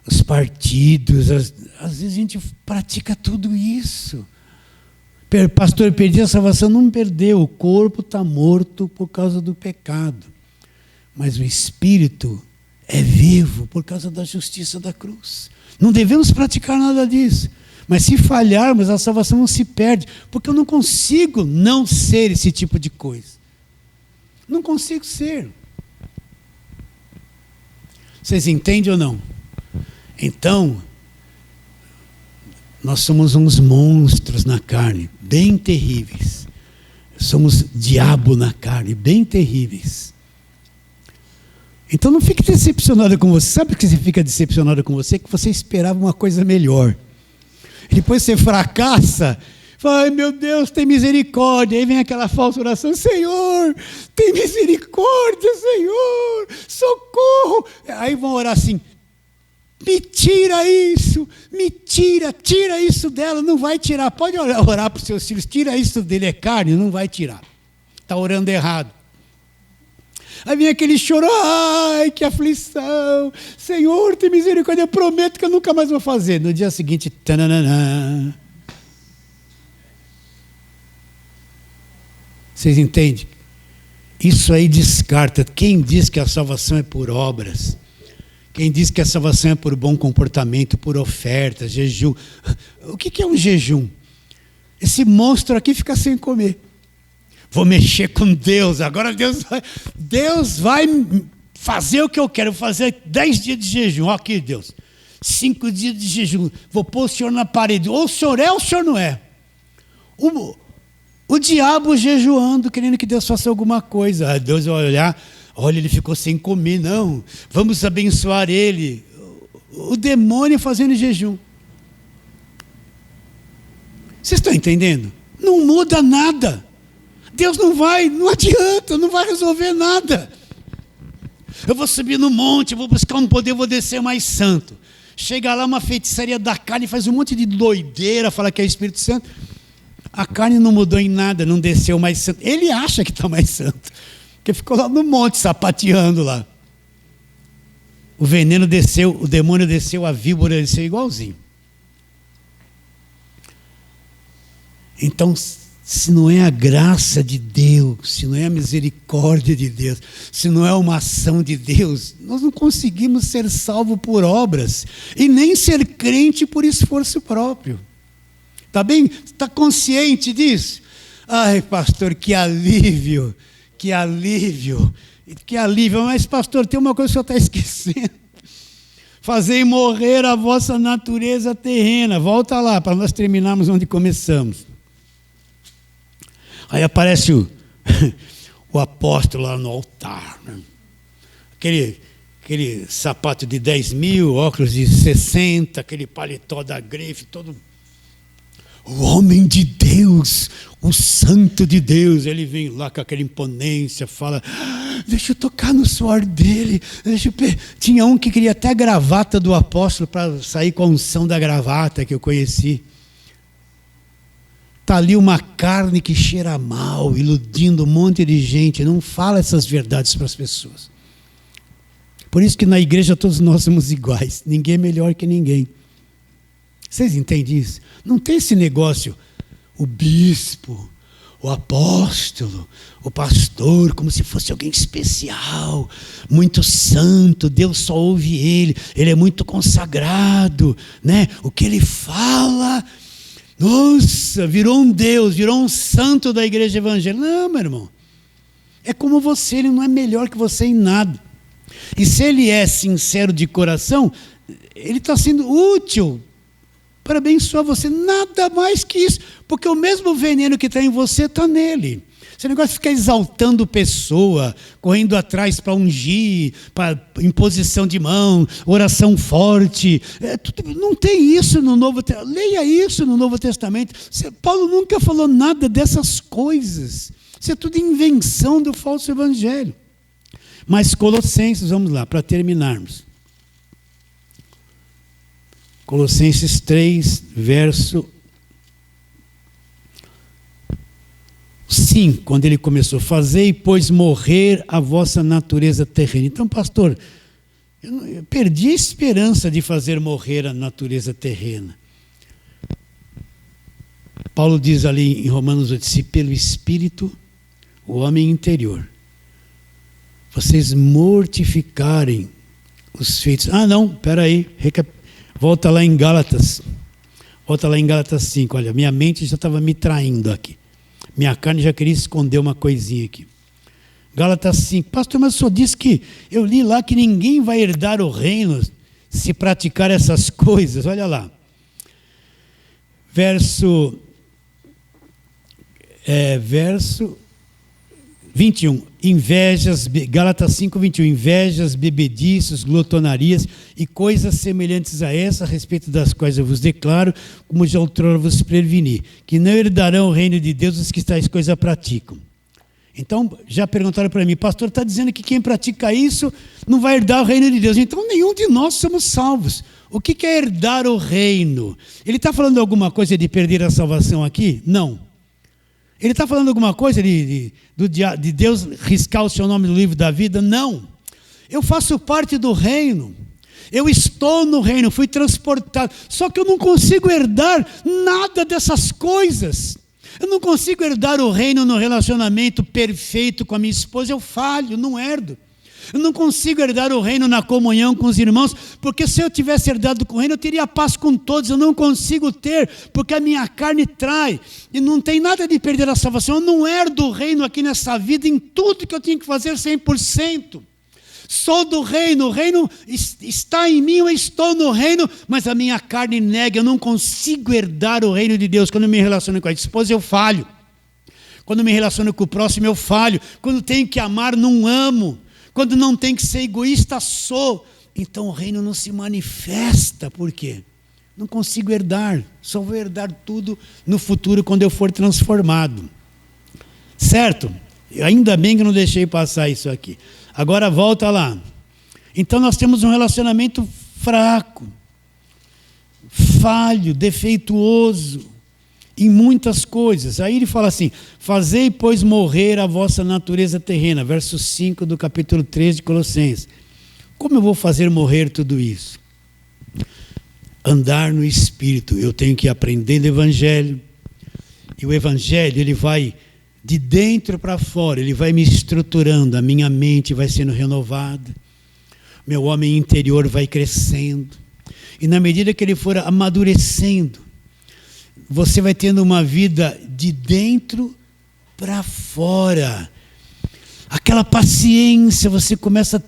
os partidos, às vezes a gente pratica tudo isso. Pastor, perdi a salvação. Não perdeu, o corpo está morto por causa do pecado. Mas o espírito é vivo por causa da justiça da cruz. Não devemos praticar nada disso. Mas se falharmos, a salvação não se perde, porque eu não consigo não ser esse tipo de coisa. Não consigo ser. Vocês entendem ou não? Então, nós somos uns monstros na carne, bem terríveis. Somos diabo na carne, bem terríveis. Então não fique decepcionado com você. Sabe por que você fica decepcionado com você? Que você esperava uma coisa melhor. E depois você fracassa. Ai, meu Deus, tem misericórdia. Aí vem aquela falsa oração: Senhor, tem misericórdia, Senhor, socorro. Aí vão orar assim: me tira isso, tira isso dela. Não vai tirar. Pode orar para os seus filhos: tira isso dele, é carne. Não vai tirar. Está orando errado. Aí vem aquele choro: ai, que aflição, Senhor, tem misericórdia, eu prometo que eu nunca mais vou fazer. No dia seguinte, tananana. Vocês entendem? Isso aí descarta. Quem diz que a salvação é por obras? Quem diz que a salvação é por bom comportamento, por oferta, jejum? O que é um jejum? Esse monstro aqui fica sem comer. Vou mexer com Deus. Agora Deus vai fazer o que eu quero. Vou fazer 10 dias de jejum. Ó aqui, Deus. 5 dias de jejum. Vou pôr o senhor na parede. Ou o senhor é ou o senhor não é. O diabo jejuando, querendo que Deus faça alguma coisa. Deus vai olhar: olha, ele ficou sem comer. Não, vamos abençoar ele. O demônio fazendo jejum. Vocês estão entendendo? Não muda nada. Deus não adianta, não vai resolver nada. Eu vou subir no monte, vou buscar um poder, vou descer mais santo. Chega lá uma feitiçaria da carne, faz um monte de doideira, fala que é Espírito Santo. A carne não mudou em nada, não desceu mais santo. Ele acha que está mais santo, porque ficou lá no monte sapateando lá. O veneno desceu, o demônio desceu, a víbora desceu igualzinho. Então, se não é a graça de Deus, se não é a misericórdia de Deus, se não é uma ação de Deus, nós não conseguimos ser salvos por obras e nem ser crente por esforço próprio. Está bem? Está consciente disso? Ai, pastor, que alívio, que alívio, que alívio. Mas, pastor, tem uma coisa que o senhor está esquecendo. Fazei morrer a vossa natureza terrena. Volta lá, para nós terminarmos onde começamos. Aí aparece o apóstolo lá no altar. Né? Aquele sapato de 10 mil, óculos de 60, aquele paletó da grife, todo... o homem de Deus, o santo de Deus, ele vem lá com aquela imponência, fala, deixa eu tocar no suor dele, tinha um que queria até a gravata do apóstolo para sair com a unção da gravata que eu conheci. Está ali uma carne que cheira mal, iludindo um monte de gente, não fala essas verdades para as pessoas. Por isso que na igreja todos nós somos iguais, ninguém é melhor que ninguém. Vocês entendem isso? Não tem esse negócio, o bispo, o apóstolo, o pastor, como se fosse alguém especial, muito santo, Deus só ouve ele é muito consagrado, né? O que ele fala, nossa, virou um Deus, virou um santo da igreja evangélica. Não, meu irmão, é como você, ele não é melhor que você em nada. E se ele é sincero de coração, ele está sendo útil para abençoar você, nada mais que isso, porque o mesmo veneno que está em você está nele. Esse negócio de ficar exaltando pessoa, correndo atrás para ungir, para imposição de mão, oração forte, não tem isso no Novo Testamento. Leia isso no Novo Testamento. Paulo nunca falou nada dessas coisas. Isso é tudo invenção do falso evangelho. Mas Colossenses, vamos lá, para terminarmos. Colossenses 3, verso 5, quando ele começou, fazei, pois, morrer a vossa natureza terrena. Então, pastor, eu perdi a esperança de fazer morrer a natureza terrena. Paulo diz ali em Romanos 8, se pelo Espírito, o homem interior, vocês mortificarem os feitos. Não, peraí, volta lá em Gálatas. Volta lá em Gálatas 5. Olha, minha mente já estava me traindo aqui. Minha carne já queria esconder uma coisinha aqui. Gálatas 5. Pastor, mas o senhor disse que eu li lá que ninguém vai herdar o reino se praticar essas coisas. Olha lá. Verso 21, invejas, Gálatas 5, 21, invejas, bebediços, glotonarias e coisas semelhantes a essa, a respeito das quais eu vos declaro, como já outrora vos preveni, que não herdarão o reino de Deus os que tais coisas praticam. Então, já perguntaram para mim, pastor, está dizendo que quem pratica isso não vai herdar o reino de Deus. Então, nenhum de nós somos salvos. O que é herdar o reino? Ele está falando alguma coisa de perder a salvação aqui? Não. Ele está falando alguma coisa de Deus riscar o seu nome do livro da vida? Não. Eu faço parte do reino. Eu estou no reino, fui transportado. Só que eu não consigo herdar nada dessas coisas. Eu não consigo herdar o reino no relacionamento perfeito com a minha esposa. Eu falho, não herdo. Eu não consigo herdar o reino na comunhão com os irmãos, porque se eu tivesse herdado com o reino, eu teria paz com todos. Eu não consigo ter, porque a minha carne trai. E não tem nada de perder a salvação. Eu não herdo o reino aqui nessa vida, em tudo que eu tinha que fazer 100%. Sou do reino, o reino está em mim, eu estou no reino, mas a minha carne nega. Eu não consigo herdar o reino de Deus. Quando eu me relaciono com a esposa, eu falho. Quando eu me relaciono com o próximo, eu falho. Quando tenho que amar, não amo. Quando não tem que ser egoísta, sou. Então o reino não se manifesta. Por quê? Não consigo herdar. Só vou herdar tudo no futuro, quando eu for transformado. Certo? Ainda bem que eu não deixei passar isso aqui. Agora volta lá. Então nós temos um relacionamento fraco, falho, defeituoso em muitas coisas. Aí ele fala assim, fazei, pois, morrer a vossa natureza terrena, verso 5 do capítulo 3 de Colossenses. Como eu vou fazer morrer tudo isso? Andar no Espírito. Eu tenho que aprender do Evangelho, e o Evangelho, ele vai de dentro para fora, ele vai me estruturando, a minha mente vai sendo renovada, meu homem interior vai crescendo, e na medida que ele for amadurecendo, você vai tendo uma vida de dentro para fora. Aquela paciência, você começa,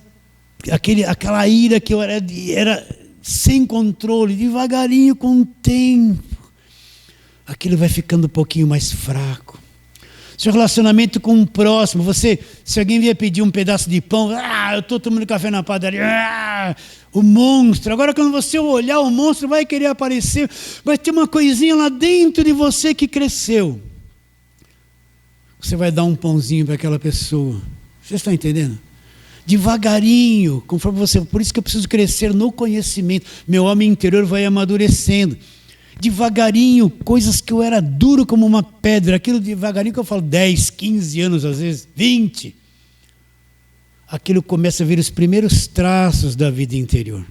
aquela ira que eu era sem controle, devagarinho, com o tempo, aquilo vai ficando um pouquinho mais fraco. Seu relacionamento com o próximo. Se alguém vier pedir um pedaço de pão, eu estou tomando café na padaria, o monstro. Agora, quando você olhar, o monstro vai querer aparecer, vai ter uma coisinha lá dentro de você que cresceu. Você vai dar um pãozinho para aquela pessoa. Vocês estão entendendo? Devagarinho, conforme você. Por isso que eu preciso crescer no conhecimento. Meu homem interior vai amadurecendo. Devagarinho, coisas que eu era duro como uma pedra, aquilo devagarinho que eu falo 10, 15 anos, às vezes 20. Aquilo começa a ver os primeiros traços da vida interior,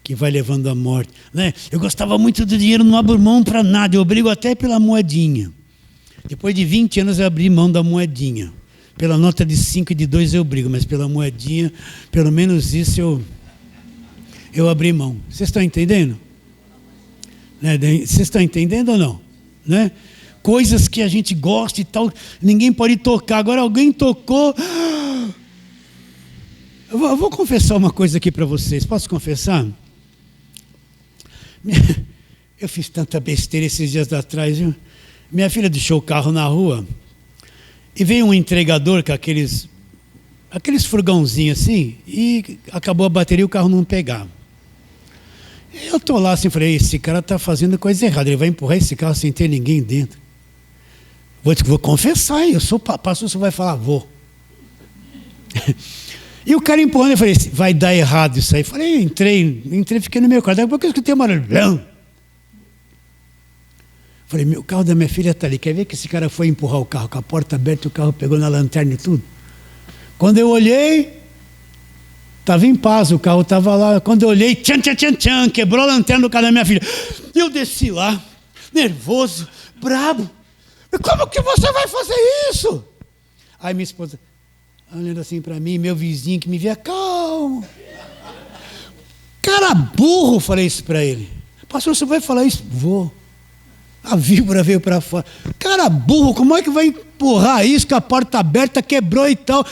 que vai levando à morte. Né? Eu gostava muito do dinheiro, não abro mão para nada, eu brigo até pela moedinha. Depois de 20 anos eu abri mão da moedinha. Pela nota de 5 e de 2 eu brigo, mas pela moedinha, pelo menos isso eu abri mão. Vocês estão entendendo? Né? Vocês estão entendendo ou não? Né? Coisas que a gente gosta e tal, ninguém pode tocar. Agora alguém tocou. Eu vou confessar uma coisa aqui para vocês. Posso confessar? Eu fiz tanta besteira esses dias atrás. Viu? Minha filha deixou o carro na rua e veio um entregador com aqueles furgãozinhos assim e acabou a bateria e o carro não pegava. Eu estou lá assim, falei, esse cara está fazendo coisa errada, ele vai empurrar esse carro sem ter ninguém dentro. Vou confessar, eu sou pastor, você vai falar, vou. E o cara empurrando, eu falei, vai dar errado isso aí. Falei, entrei, fiquei no meu carro, daqui a pouco eu escutei uma barulho. Falei, o carro da minha filha está ali, quer ver que esse cara foi empurrar o carro com a porta aberta, o carro pegou na lanterna e tudo. Quando eu olhei, estava em paz, o carro estava lá. Quando eu olhei, tchan, quebrou a lanterna do carro da minha filha. Eu desci lá, nervoso, brabo. Como que você vai fazer isso? Aí minha esposa, olhando assim para mim, meu vizinho que me via, calmo. Cara burro, falei isso para ele. Pastor, você vai falar isso? Vou. A víbora veio para fora. Cara burro, como é que vai empurrar isso com a porta aberta, quebrou e tal?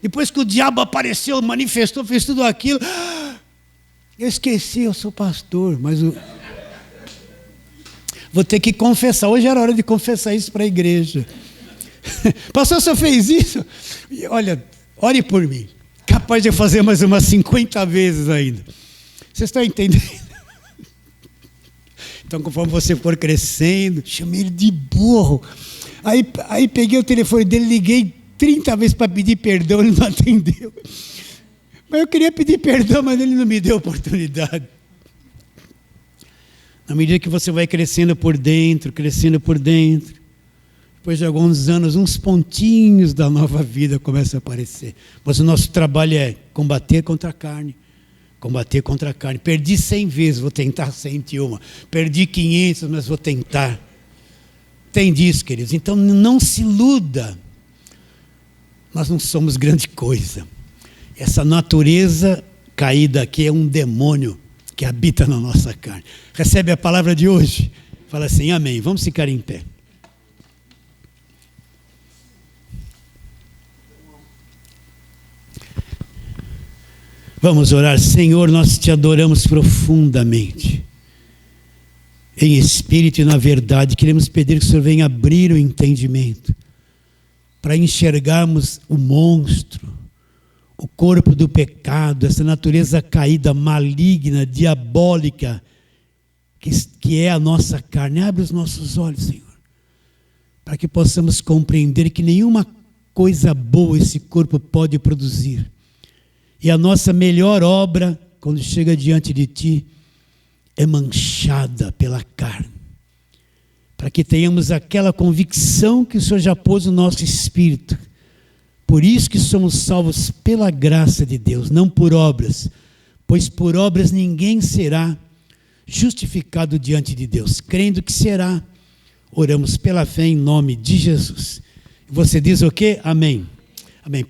Depois que o diabo apareceu, manifestou, fez tudo aquilo. Eu esqueci, eu sou pastor, mas vou ter que confessar. Hoje era hora de confessar isso para a igreja. Pastor, você fez isso? E olha, ore por mim. Capaz de fazer mais umas 50 vezes ainda. Vocês estão entendendo? Então, conforme você for crescendo, chamei ele de burro. Aí peguei o telefone dele, liguei 30 vezes para pedir perdão, ele não atendeu. Mas eu queria pedir perdão, mas ele não me deu oportunidade. Na medida que você vai crescendo por dentro, depois de alguns anos, uns pontinhos da nova vida começam a aparecer. Mas o nosso trabalho é combater contra a carne. Perdi 100 vezes, vou tentar 101. Perdi 500, mas vou tentar. Tem disso, queridos. Então não se iluda. Nós não somos grande coisa. Essa natureza caída aqui é um demônio que habita na nossa carne. Recebe a palavra de hoje? Fala assim, amém. Vamos ficar em pé. Vamos orar. Senhor, nós te adoramos profundamente. Em espírito e na verdade, queremos pedir que o Senhor venha abrir o entendimento para enxergarmos o monstro, o corpo do pecado, essa natureza caída, maligna, diabólica, que é a nossa carne. Abre os nossos olhos, Senhor, para que possamos compreender que nenhuma coisa boa esse corpo pode produzir. E a nossa melhor obra, quando chega diante de Ti, é manchada pela carne. Para que tenhamos aquela convicção que o Senhor já pôs no nosso espírito. Por isso que somos salvos pela graça de Deus, não por obras. Pois por obras ninguém será justificado diante de Deus. Crendo que será, oramos pela fé em nome de Jesus. Você diz o quê? Amém. Amém.